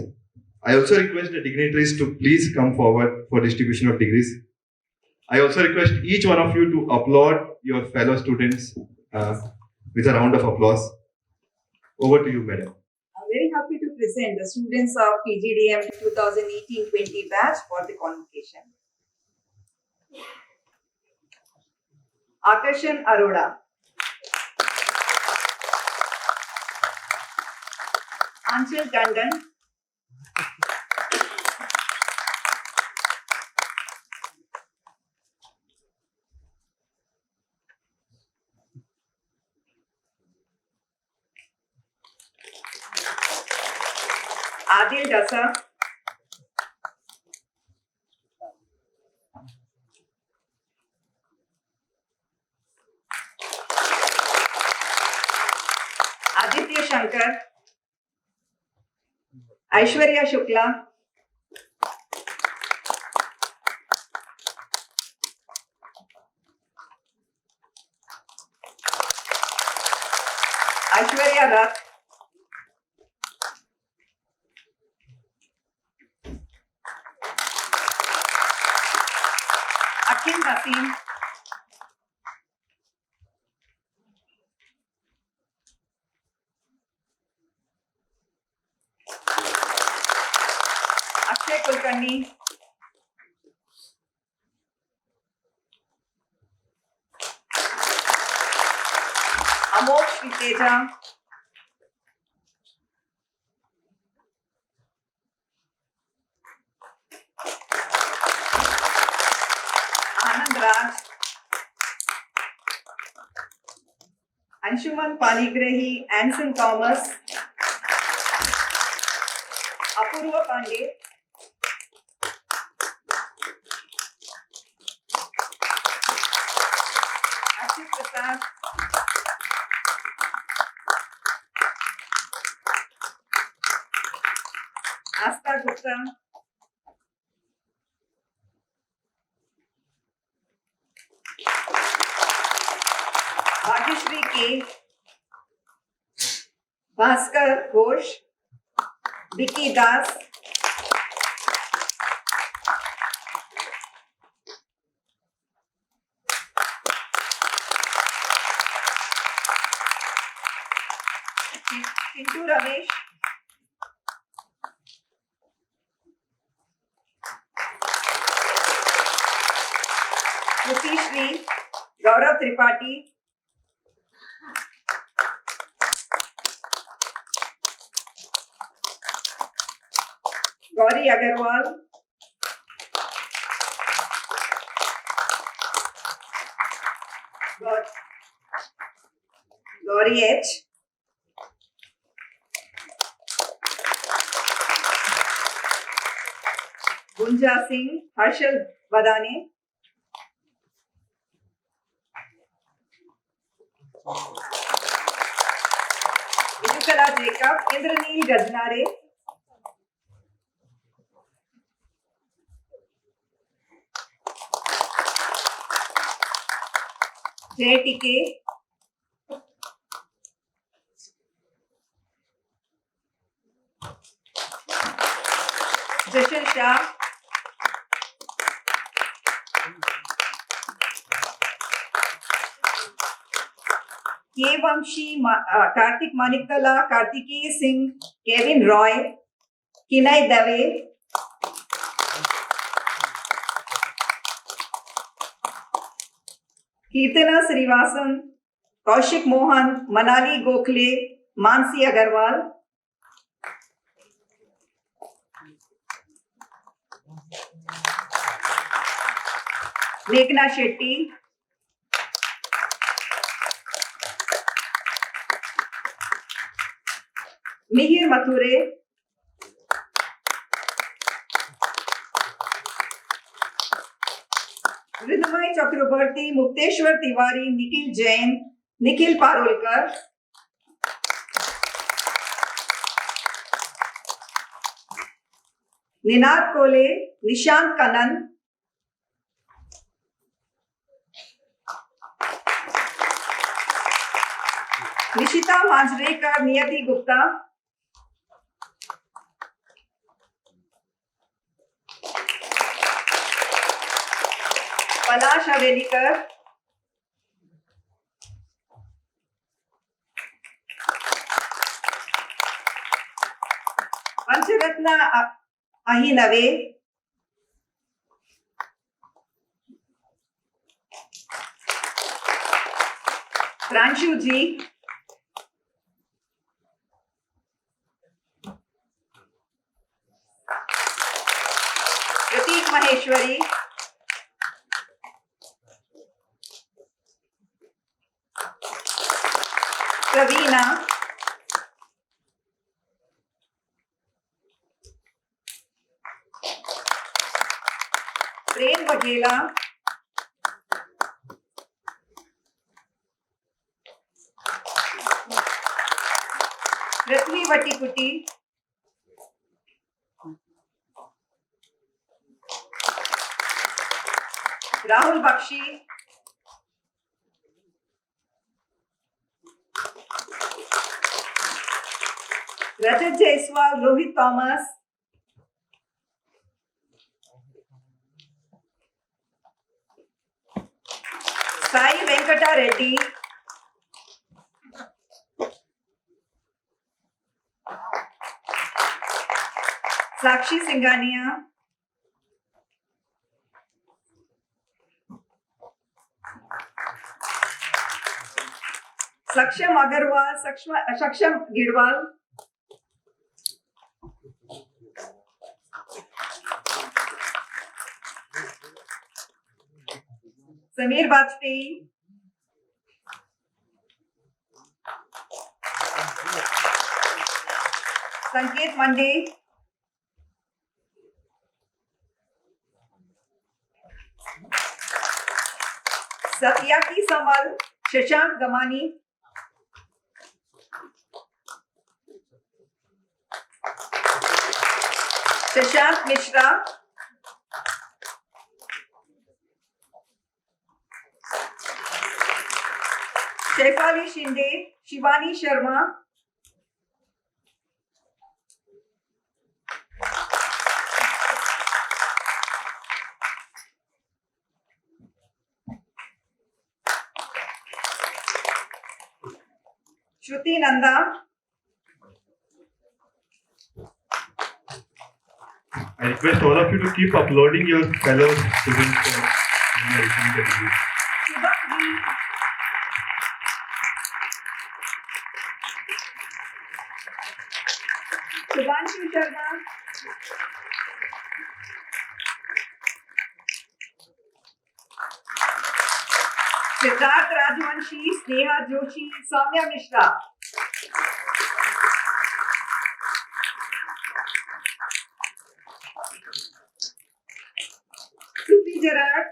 I also request the dignitaries to please come forward for distribution of degrees. I also request each one of you to applaud your fellow students with a round of applause. Over to you, madam. I'm very happy to present the students of PGDM 2018-20 batch for the convocation. Akarshan Arora, Anshul Tandon, Adil Dasa, Aditya Shankar, Aishwarya Shukla, Aishwarya Rath, Akhil Hasim, Akshay Kulkarni, Amok Shriteja, Anand Raj, Anshuman Panigrahi, Anson Thomas, Apurva Pandey, Ashit Prasad, Asta Gupta, Bhagyashree K, Bhaskar Ghosh, Vicky Das, Chintu Ramesh, Kruti Shri, Gaurav Tripathi, Gauri Agarwal, Gauri H, Gunja Singh, Harshal Badane, Vijukala Jacob, Indraneel Gajnare, JTK, Jashan Shah, K. Vamshi, Kartik Manikala, Kartikeya Singh, Kevin Roy, Kinay Dave, Kirtana Srivasan, Kaushik Mohan, Manali Gokhale, Mansi Agarwal, Meghna Shetty, Mihir Mathure, Ridhmay Chakrabarti, Mukteshwar Tiwari, Nikhil Jain, Nikhil Parolkar, Ninad Kole, Nishant Kanan, Nishita Manjrekar, Niyati Gupta, Palash Avelikar, Pancharatna Ahinave, Pranshu Ji, Pratik Maheshwari, Praveena, Prem Vaghela, Prithvi Vatikuti, Rahul Bakshi, Rajat Jaiswal, Rohit Thomas, Sai Venkata Reddy, Sakshi Singhania, Saksham Agarwal, Saksham Gidwal, Samir Bajpayee, Sanket Mande, Satyaki Samal, Shashank Gamani, Shashank Mishra, Shefali Shinde, Shivani Sharma, Shruti Nanda, I request all of you to keep uploading your fellow students when you are receiving the reviews. Shubhamji, Shubhanshu Sharma, Siddharth Rajwanshi, Sneha Joshi, Soumya Mishra, Sufi Gerard,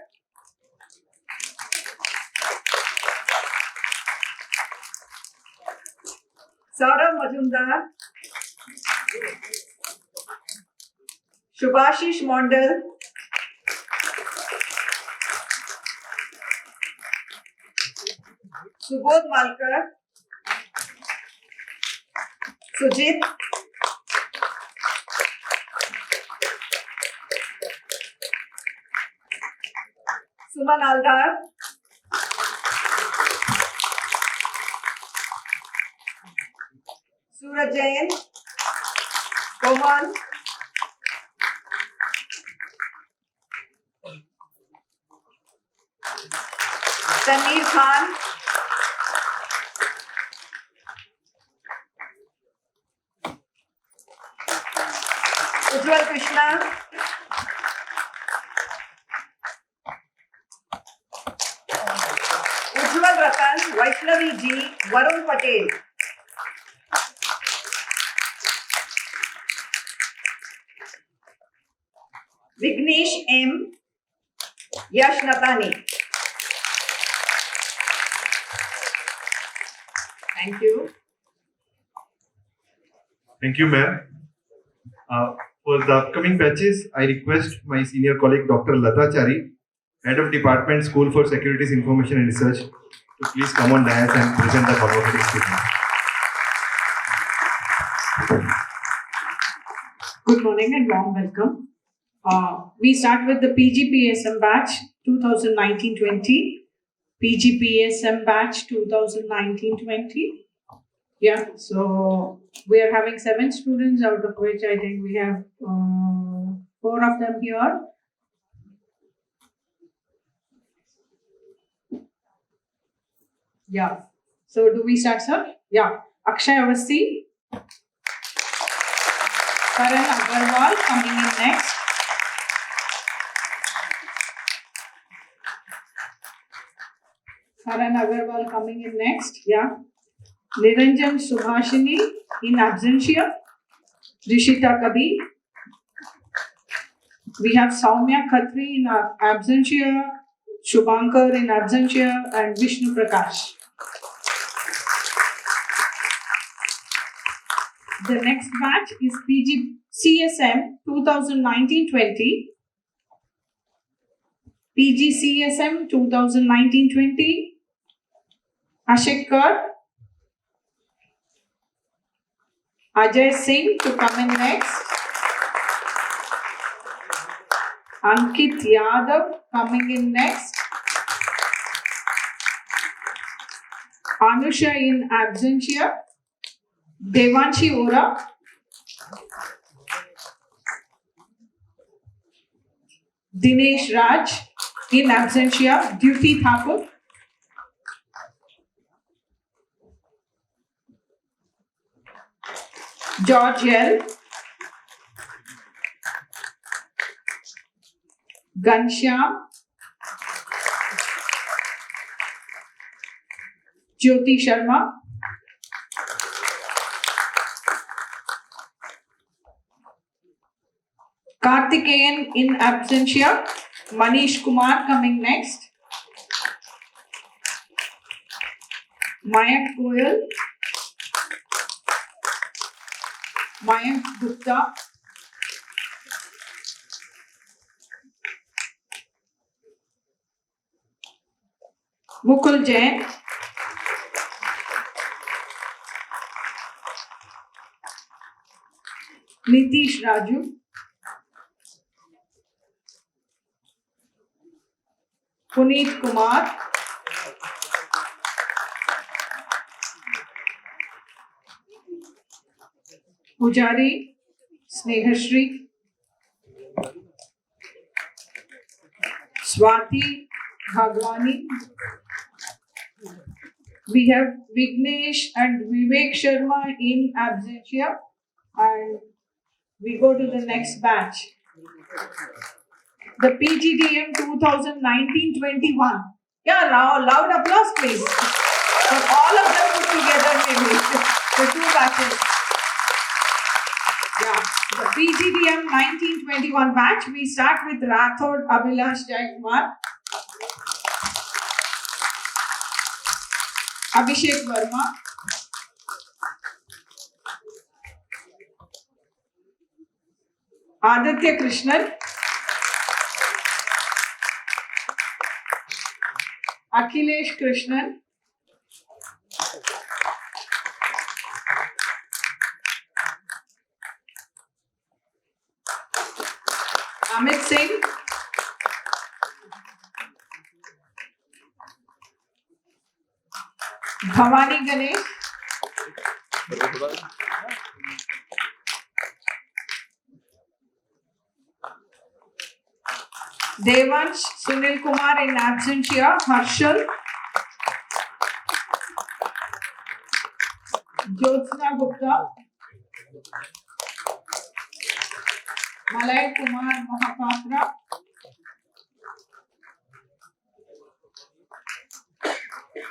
Saurav Majumdar, Shubhashish Mondal, Subodh Malkar, Sujit, Suman Aldar, Suraj Jain, Koman, Tanir Khan, Ujjwal Krishna, Ujjwal Ratan, Vaishnavi G, Varun Patel, Vignesh M, Yash Natani. Thank you. Thank you, ma'am. For the upcoming batches, I request my senior colleague, Dr. Lata Chari, Head of Department, School for Securities, Information and Research, to please come on dais and present the convocating statement. Good morning and warm welcome. We start with the PGPSM batch 2019-20. PGPSM batch 2019-20. Yeah, so we are having 7 students, out of which I think we have 4 of them here. Yeah, so do we start, sir? Yeah, Akshay Avasti, Karan Agarwal coming in next. Karan Agarwal coming in next. Yeah. Niranjan Subhashini in absentia. Rishita Kabi. We have Soumya Khatri in absentia. Shubhankar in absentia and Vishnu Prakash. The next batch is PGCSM 2019-20. PGCSM 2019-20. Ashik Kar. Ajay Singh to come in next. Ankit Yadav coming in next. Anusha in absentia. Devanshi Ora. Dinesh Raj, in absentia, Duty Thakur. George L. Ghanshyam. Jyoti Sharma. Karthikeyan in absentia. Manish Kumar coming next. Mayank Goyal. Mayank Gupta. Mukul Jain. Nitish Raju. Puneet Kumar. Pujari Snehashri. Swati Bhagwani. We have Vignesh and Vivek Sharma in absentia, and we go to the next batch. The PGDM 2019-21. Yeah, loud applause, please. For all of them put together, maybe the two batches. Yeah, the PGDM 1921 batch. We start with Rathod Abhilash Jaikumar, Abhishek Verma, Aditya Krishnan, Akhilesh Krishnan, Amit Singh, Bhavani Ganesh, Devansh Sunil Kumar in absentia, Harshal, Jyotsna Gupta, Malay Kumar Mahapatra,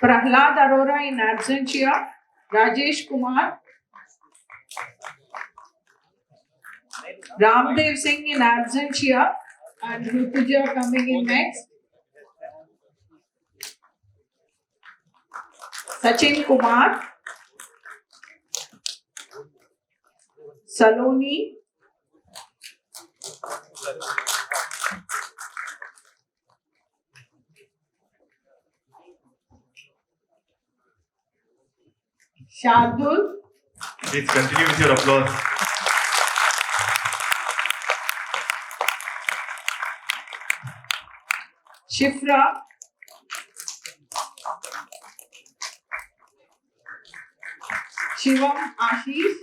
Prahlad Arora in absentia, Rajesh Kumar, Ramdev Singh in absentia, and Rutuja coming in next. Sachin Kumar, Saloni, Shardul, Please continue with your applause. Shifra, Shivam Ashish,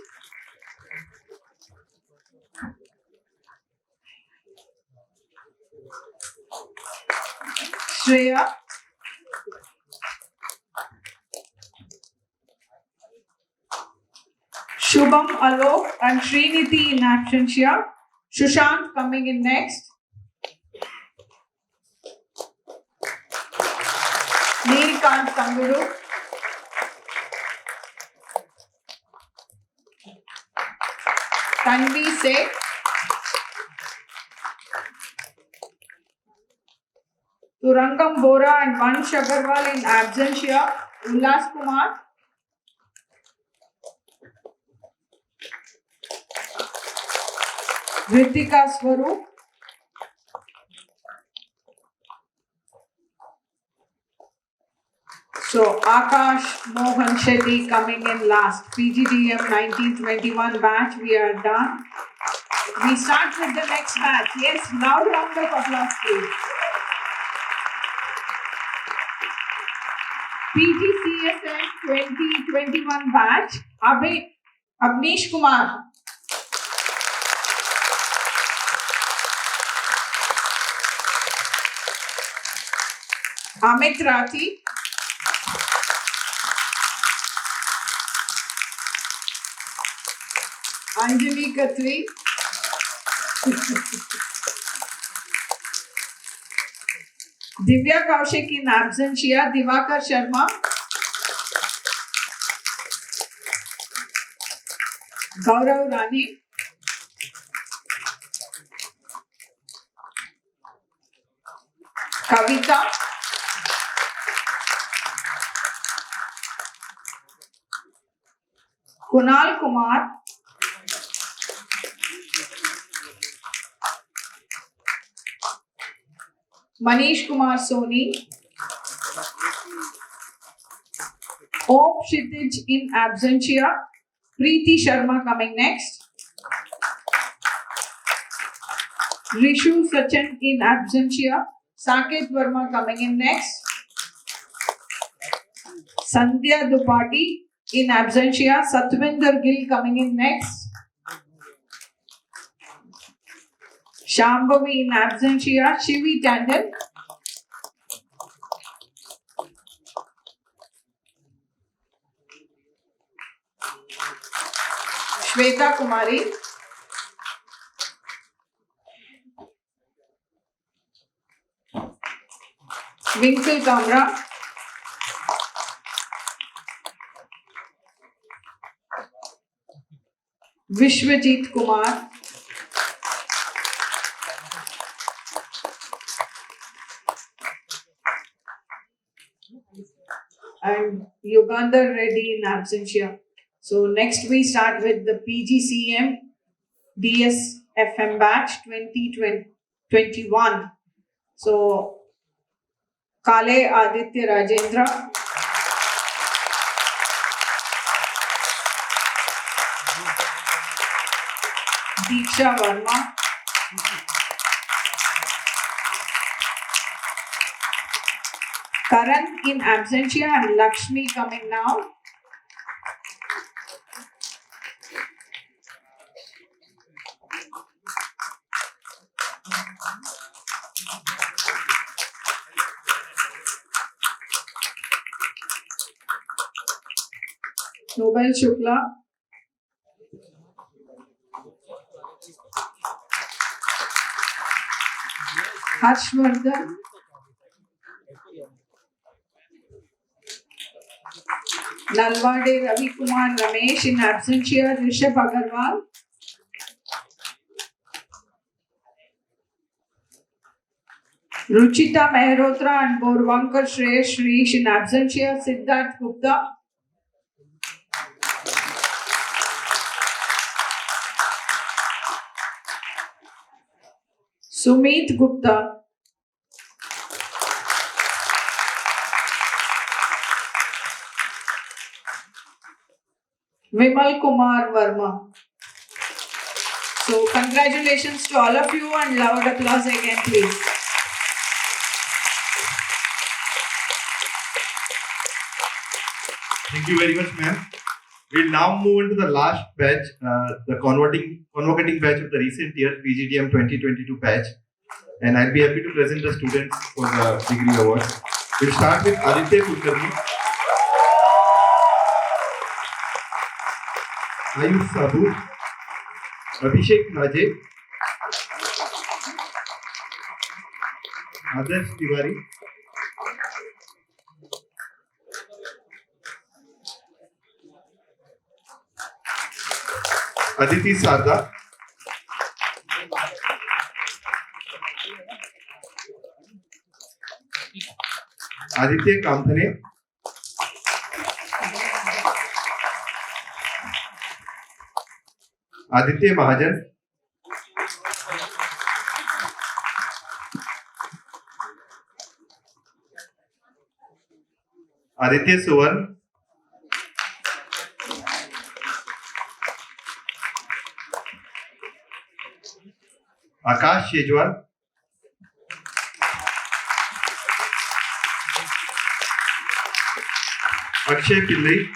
Shreya, Shubham Alok and Srinidhi in absentia. Sushant coming in next. Neelkant Kanguru. Tanvi Seth. Turangam Bora and Vansh Agarwal in absentia. Ullas Kumar. Ritika Swarup. So Akash Mohan Shetty coming in last. PGDM 1921 batch, we are done. We start with the next batch. Yes, loud round of applause, please. PGCSM 2021 batch, Abneesh Kumar. Amit Rathi, Anjali Khatri, Divya Kaushik in absentia, Divakar Sharma, Gaurav Rani, Kavita, Kunal Kumar, Manish Kumar Soni, Om Kshitij in absentia, Preeti Sharma coming next, Rishu Sachin in absentia, Saket Verma coming in next, Sandhya Dupati in absentia, Satvinder Gill coming in next, Shambhavi in absentia, Shivi Tandon, Shweta Kumari, Winkle Kamra, Vishwajit Kumar, and Yugandhar Reddy in absentia. So next we start with the PGCM DSFM batch 2021. So Kale Aditya Rajendra, Deeksha Verma, Karan in absentia and Lakshmi coming now. Nobel Shukla, Harshvardhan, Nalwade Ravi Kumar Ramesh in absentia, Rishabh Agarwal, Ruchita Mehrotra and Borvankar Shreyash Shreesh in absentia, Siddharth Gupta, Sumit Gupta, Vimal Kumar Verma. So congratulations to all of you and loud applause again please. Thank you very much, ma'am. We'll now move on to the last batch, the convocating batch of the recent year, PGDM 2022 batch. And I'll be happy to present the students for the degree awards. We'll start with Aditya Kulkarni, Ayush Sabu, Abhishek Raje, Adarsh Tiwari, Aditi Sarda, Aditya Kamthane, Aditya Mahajan, Aditya Suvan, Akash Shejwal, Akshay Pillai,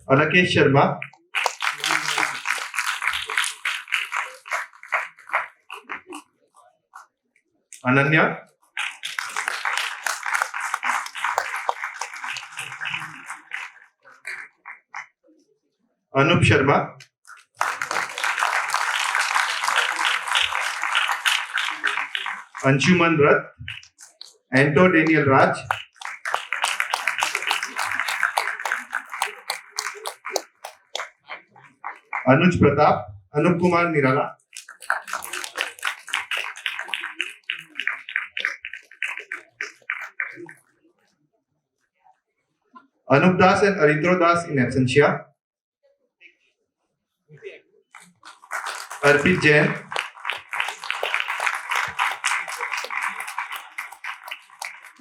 Alakesh Sharma, Ananya, Anoop Sharma, Anshuman Rath, Anto Daniel Raj, Anuj Pratap, Anup Kumar Nirala, Anup Das and Aritro Das in absentia. Arpit Jain,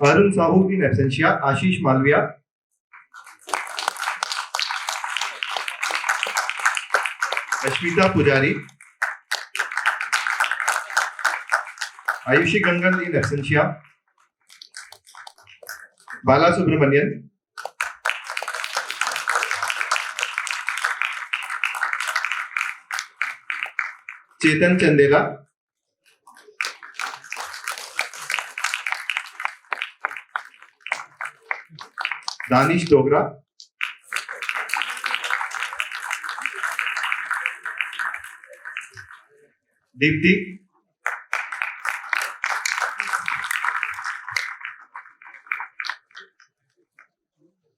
Arun Sahu in absentia. Ashish Malviya, Ashmita Pujari, Ayushi Gangal in absentia. Bala Subramanian, Chetan Chandela, Danish Dogra, Deepti,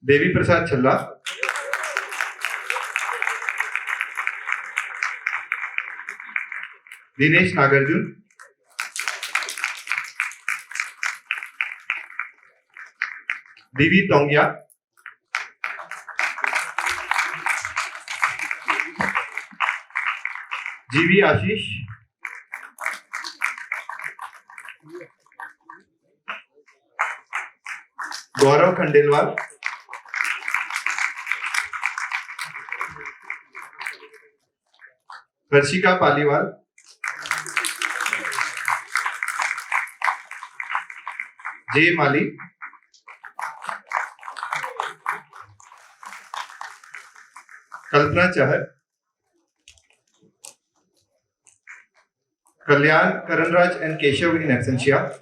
Devi Prasad Challa, Dinesh Nagarjun, Divi Tongya, GV Ashish, Gaurav Khandelwal, Harshika Paliwal, Jay Mali, Kalpana Chahar, Kalyan Karanraj and Keshav in absentia,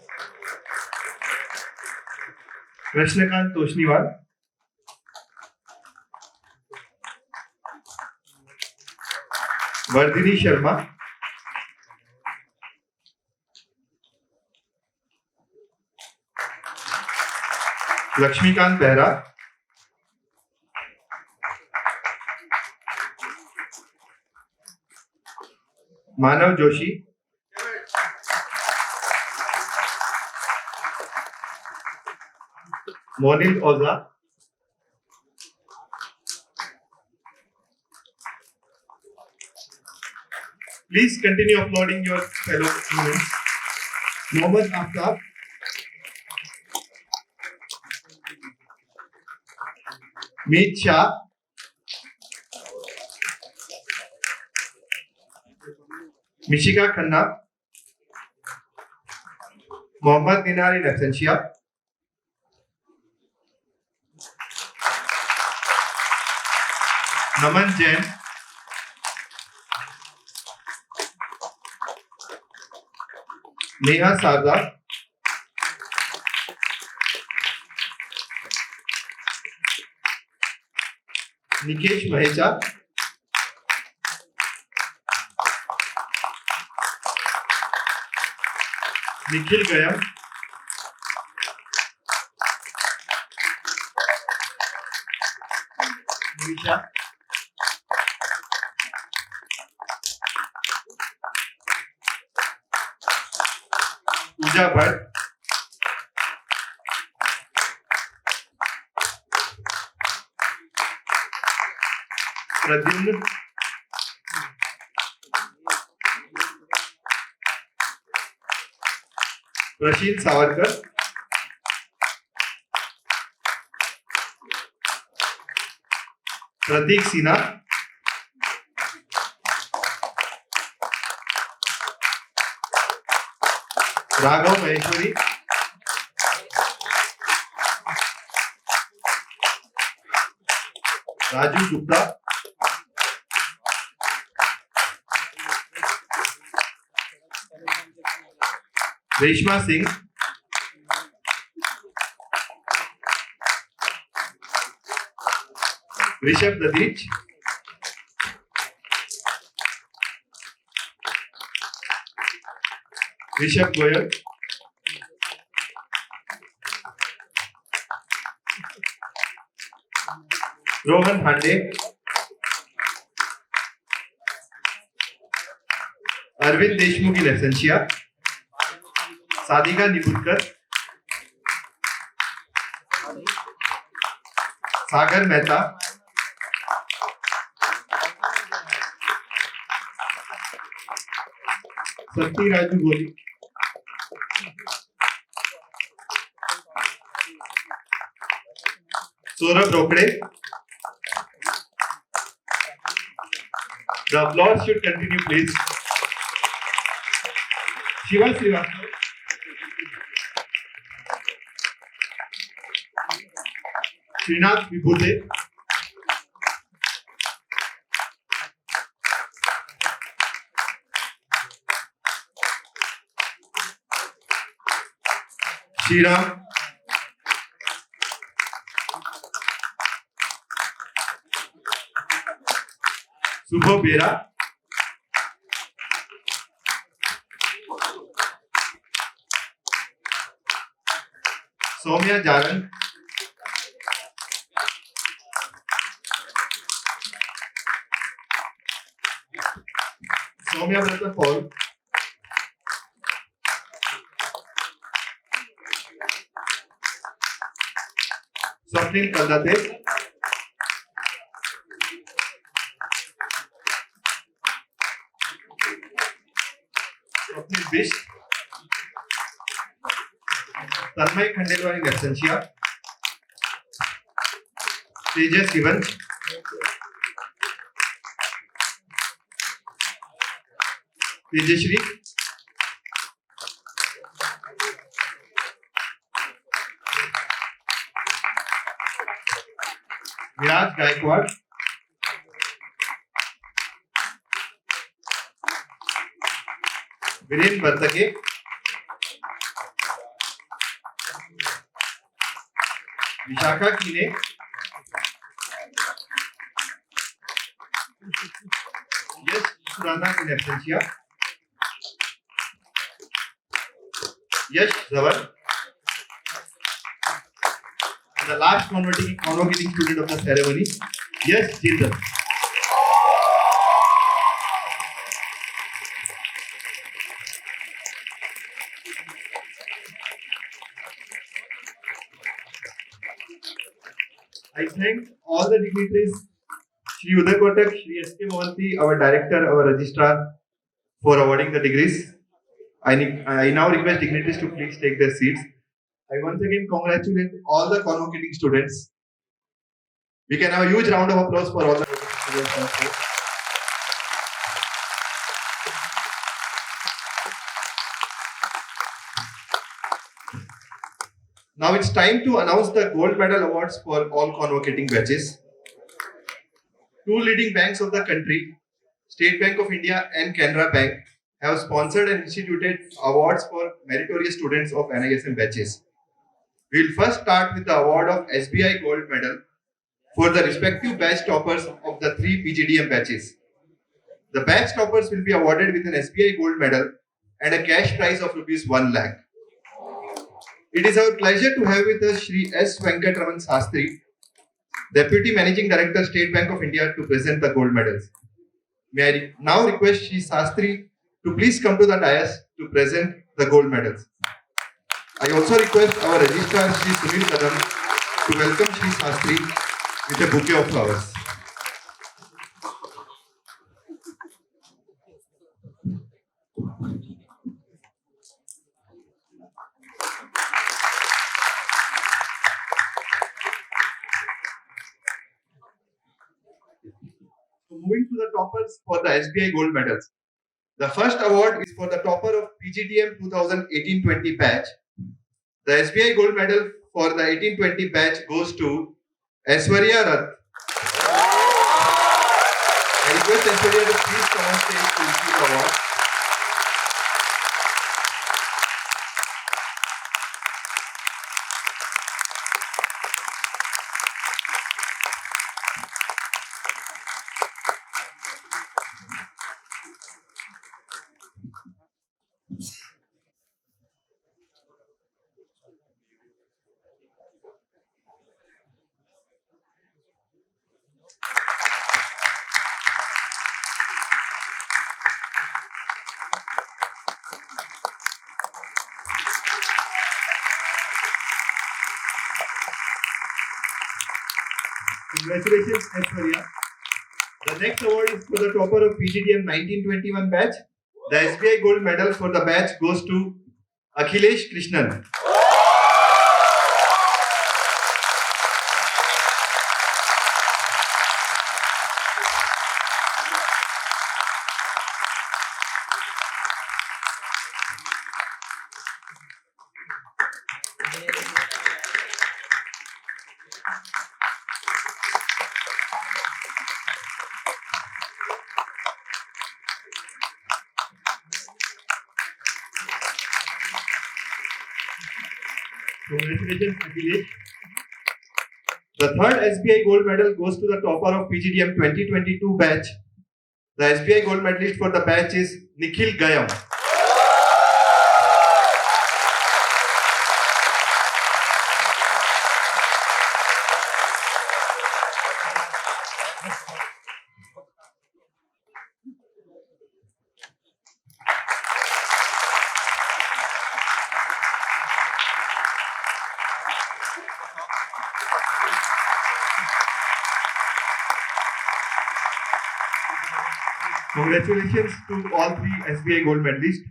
Krishnakant Toshniwal, Vardhini Sharma, Lakshmikant Behra, Manav Joshi, Monil Oza, please continue uploading your fellow students. Mohammad Aftab, Meet Shah, Mishika Khanna, Mohammad Ninar in absentia, Naman Jain, Neha Sarda, Nikesh Mahecha, Nikhil Gayam, Nisha, Pooja Bhatt, Pradyumna, Rashid Savarkar, Pratik Sinha, Raghav Maheshwari, Raju Gupta, Reshma Singh, Rishabh Dadich, Rishabh Goyal, Rohan Hande, Arvind Deshmukh in absentia, Sadhika Nibudkar, Sagar Mehta, Sati Raju Goli, Saurabh Rokde. The applause should continue, please. Shiva Srivastava, Srinath Vibhude, Shriram, Subho Bera, Soumya Jaran, Soumya Vrata Paul, Swapnil Kaldate, Swapnil Bish, Tanmay Khandelwal in absentia, Tejas Sivan, Tejashri, Viraj Gaikwad, Viren Bartake, Vishakha Kine, Yes Surana in absentia, Yash Zawar, and the last convocating student of the ceremony, Yash Jindan. I thank all the dignitaries, Shri Uday Kotak, Shri S.K. Mohanty, our director, our registrar, for awarding the degrees. I now request dignitaries to please take their seats. I once again congratulate all the convocating students. We can have a huge round of applause for all the students also. Now it's time to announce the gold medal awards for all convocating batches. Two leading banks of the country, State Bank of India and Canara Bank, have sponsored and instituted awards for meritorious students of NISM batches. We will first start with the award of SBI Gold Medal for the respective batch toppers of the three PGDM batches. The batch toppers will be awarded with an SBI Gold Medal and a cash prize of ₹1 lakh. It is our pleasure to have with us Shri S. Venkatraman Sastry, Deputy Managing Director, State Bank of India, to present the gold medals. May I now request Shri Sastry to please come to the dais to present the gold medals. I also request our registrar Shri Sunil Kadam to welcome Shri Sastry with a bouquet of flowers. Moving to the toppers for the SBI gold medals. The first award is for the topper of PGDM 2018-20 batch. The SBI gold medal for the 18-20 batch goes to Aishwarya Rath. I request Aishwarya to please come on stage to receive the award. Congratulations, Aishwarya. The next award is for the topper of PGDM 1921 batch. The SBI Gold Medal for the batch goes to Akhilesh Krishnan. Congratulations, Akhilesh. The third SBI Gold Medal goes to the topper of PGDM 2022 batch. The SBI Gold Medalist for the batch is Nikhil Gayam. Congratulations to all three SBI Gold Medalists.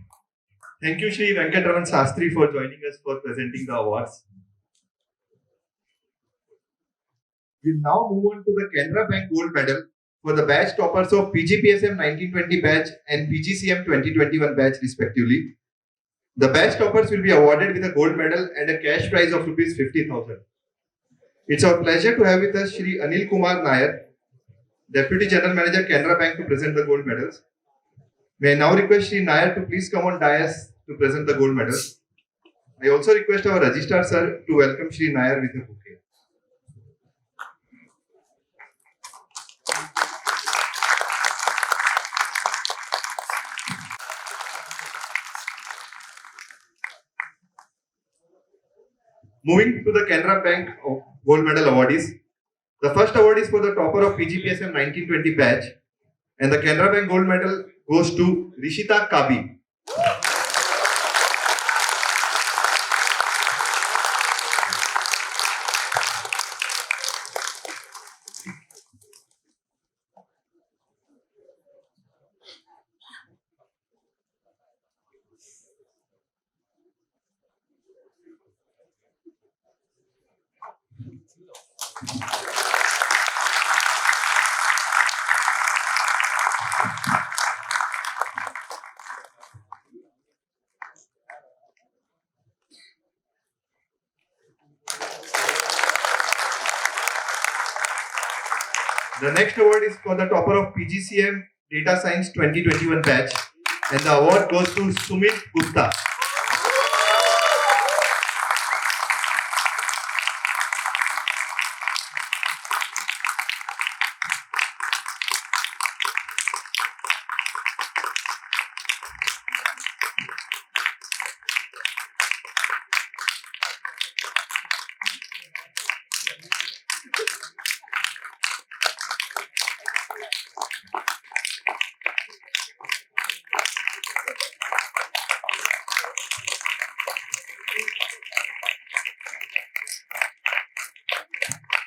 Thank you, Shri Venkataraman Sastri, for joining us for presenting the awards. We'll now move on to the Canara Bank Gold Medal for the batch toppers of PGPSM 1920 batch and PGCM 2021 batch respectively. The batch toppers will be awarded with a gold medal and a cash prize of Rs 50,000. It's our pleasure to have with us Shri Anil Kumar Nair, Deputy General Manager, Canara Bank, to present the gold medals. May I now request Shri Nair to please come on dais to present the gold medals. I also request our Registrar Sir to welcome Shri Nair with a bouquet. Moving to the Canara Bank Gold Medal awardees. The first award is for the topper of PGPSM 1920 batch, and the Canara Bank Gold Medal goes to Rishita Kabi. The next award is for the topper of PGCM Data Science 2021 batch, and the award goes to Sumit Gupta.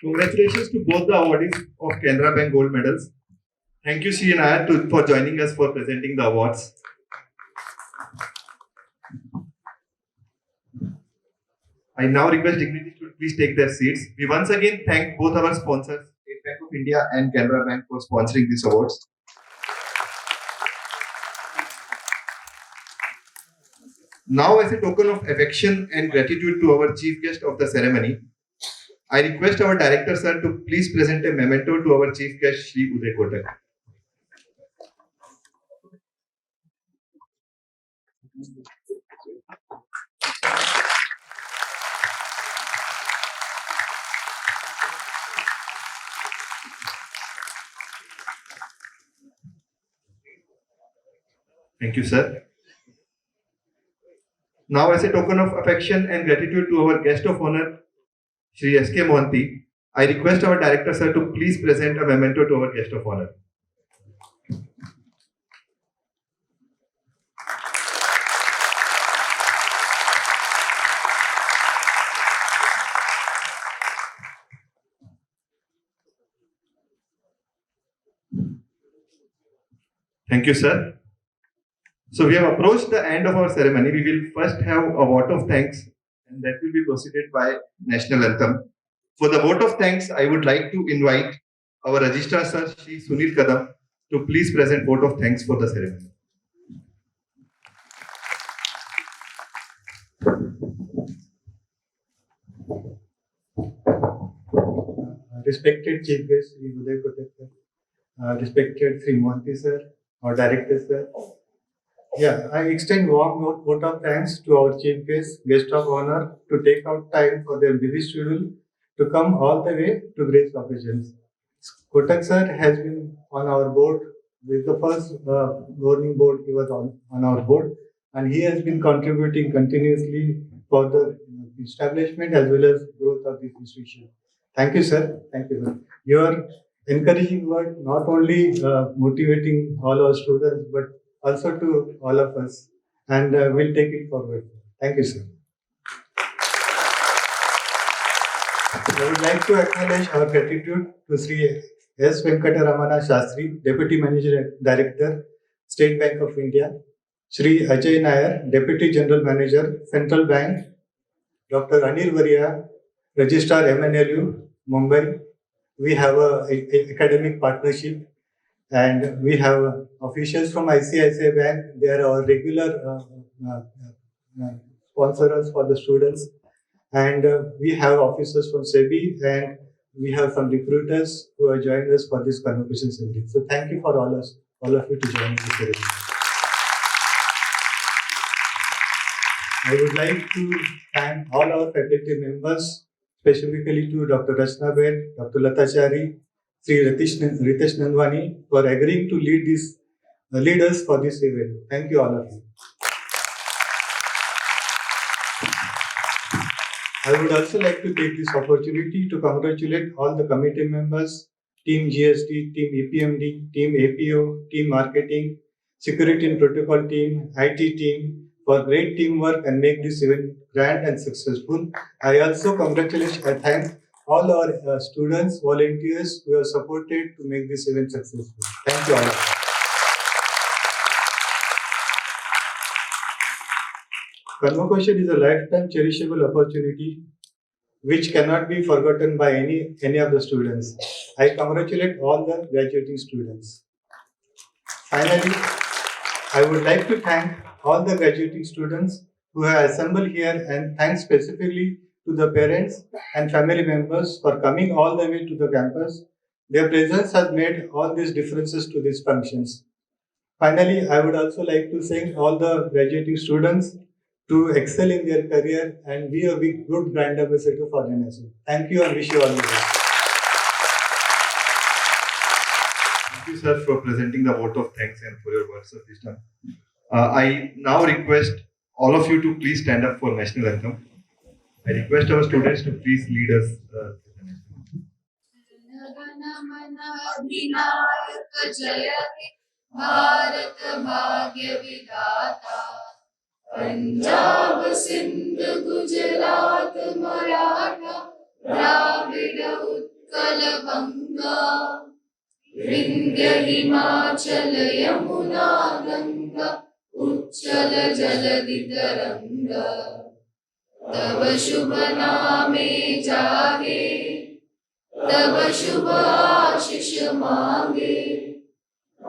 Congratulations to both the awardees of Canara Bank Gold Medals. Thank you, Shri Nair, for joining us for presenting the awards. I now request dignitaries to please take their seats. We once again thank both our sponsors, State Bank of India and Canara Bank, for sponsoring these awards. Now, as a token of affection and gratitude to our chief guest of the ceremony, I request our director sir to please present a memento to our chief guest Shri Uday Kotak. Thank you, sir. Now, as a token of affection and gratitude to our guest of honor, Shri S.K. Mohanty, I request our director sir to please present a memento to our guest of honor. Thank you, sir. So we have approached the end of our ceremony. We will first have a vote of thanks, and that will be proceeded by national anthem. For the vote of thanks, I would like to invite our registrar sir, Shri Sunil Kadam, to please present vote of thanks for the ceremony. Respected Chief Guest, Sri Uday Kotak sir, respected Sri Mohanty sir, our Director sir. Yeah, I extend warm vote of thanks to our Chief Guest of honor, to take out time for their busy schedule to come all the way to grace occasions. Kotak sir has been on our board with the first governing board. He was on our board, and he has been contributing continuously for the establishment as well as growth of this institution. Thank you, sir. Thank you, sir. Your encouraging word not only motivating all our students, but also to all of us, and we'll take it forward. Thank you, sir. I would like to acknowledge our gratitude to Sri S. Venkataramana Shastri, Deputy Managing Director, State Bank of India, Sri Ajay Nair, Deputy General Manager, Central Bank, Dr. Anil Varia, Registrar MNLU, Mumbai. We have a academic partnership, and we have officials from ICICI Bank. They are our regular sponsors for the students. And we have officers from SEBI, and we have some recruiters who are joining us for this convocation ceremony. So thank you for all of you to join this ceremony. I would like to thank all our faculty members, specifically to Dr. Rachna Ben, Dr. Latachari, Sri Ritesh Nandwani, for agreeing to lead us for this event. Thank you, all of you. I would also like to take this opportunity to congratulate all the committee members, Team GST, Team EPMD, Team APO, Team Marketing, Security and Protocol Team, IT team, for great teamwork and make this event grand and successful. I also thank all our students, volunteers who have supported to make this event successful. Thank you all. Convocation is a lifetime cherishable opportunity which cannot be forgotten by any of the students. I congratulate all the graduating students. Finally, I would like to thank all the graduating students who have assembled here, and thanks specifically to the parents and family members for coming all the way to the campus. Their presence has made all these differences to these functions. Finally, I would also like to thank all the graduating students to excel in their career and be a good brand ambassador for NISM. Thank you, and wish you all the best. Thank you, sir, for presenting the vote of thanks and for your words of wisdom. I now request all of you to please stand up for national anthem. I request our students to please lead us. Bharat भाग्य विधाता पंजाब सिंध गुजरात मराठा द्राविड उत्कल बंगा विंध्य हिमाचल यमुना गंगा उच्चल जलधि तरंगा तब शुभ नामे जागे तब शुभ आशीष मांगे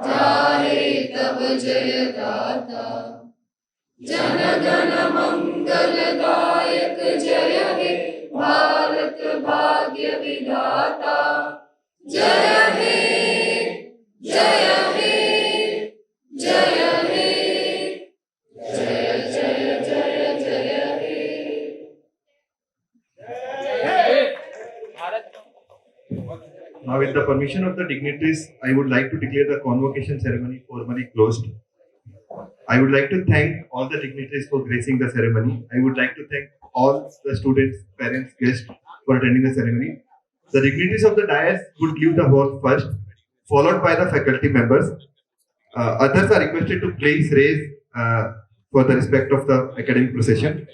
जाहे तब जय दाता जन गण मंगलदायक जय हे भारत भाग्य विधाता जय हे जय हे जय हे जय जय जय जय हे Now, with the permission of the dignitaries, I would like to declare the convocation ceremony formally closed. I would like to thank all the dignitaries for gracing the ceremony. I would like to thank all the students, parents, guests for attending the ceremony. The dignitaries of the dais would leave the hall first, followed by the faculty members. Others are requested to please raise for the respect of the academic procession.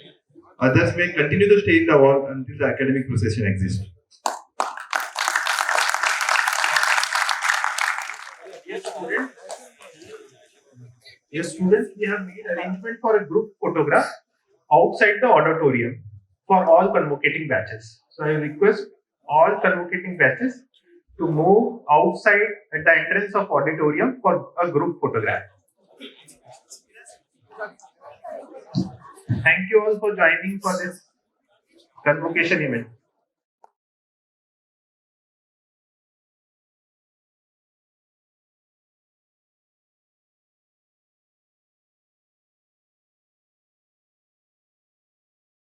Others may continue to stay in the hall until the academic procession exists. Dear students, we have made arrangement for a group photograph outside the auditorium for all convocating batches. So I request all convocating batches to move outside at the entrance of auditorium for a group photograph. Thank you all for joining for this convocation event.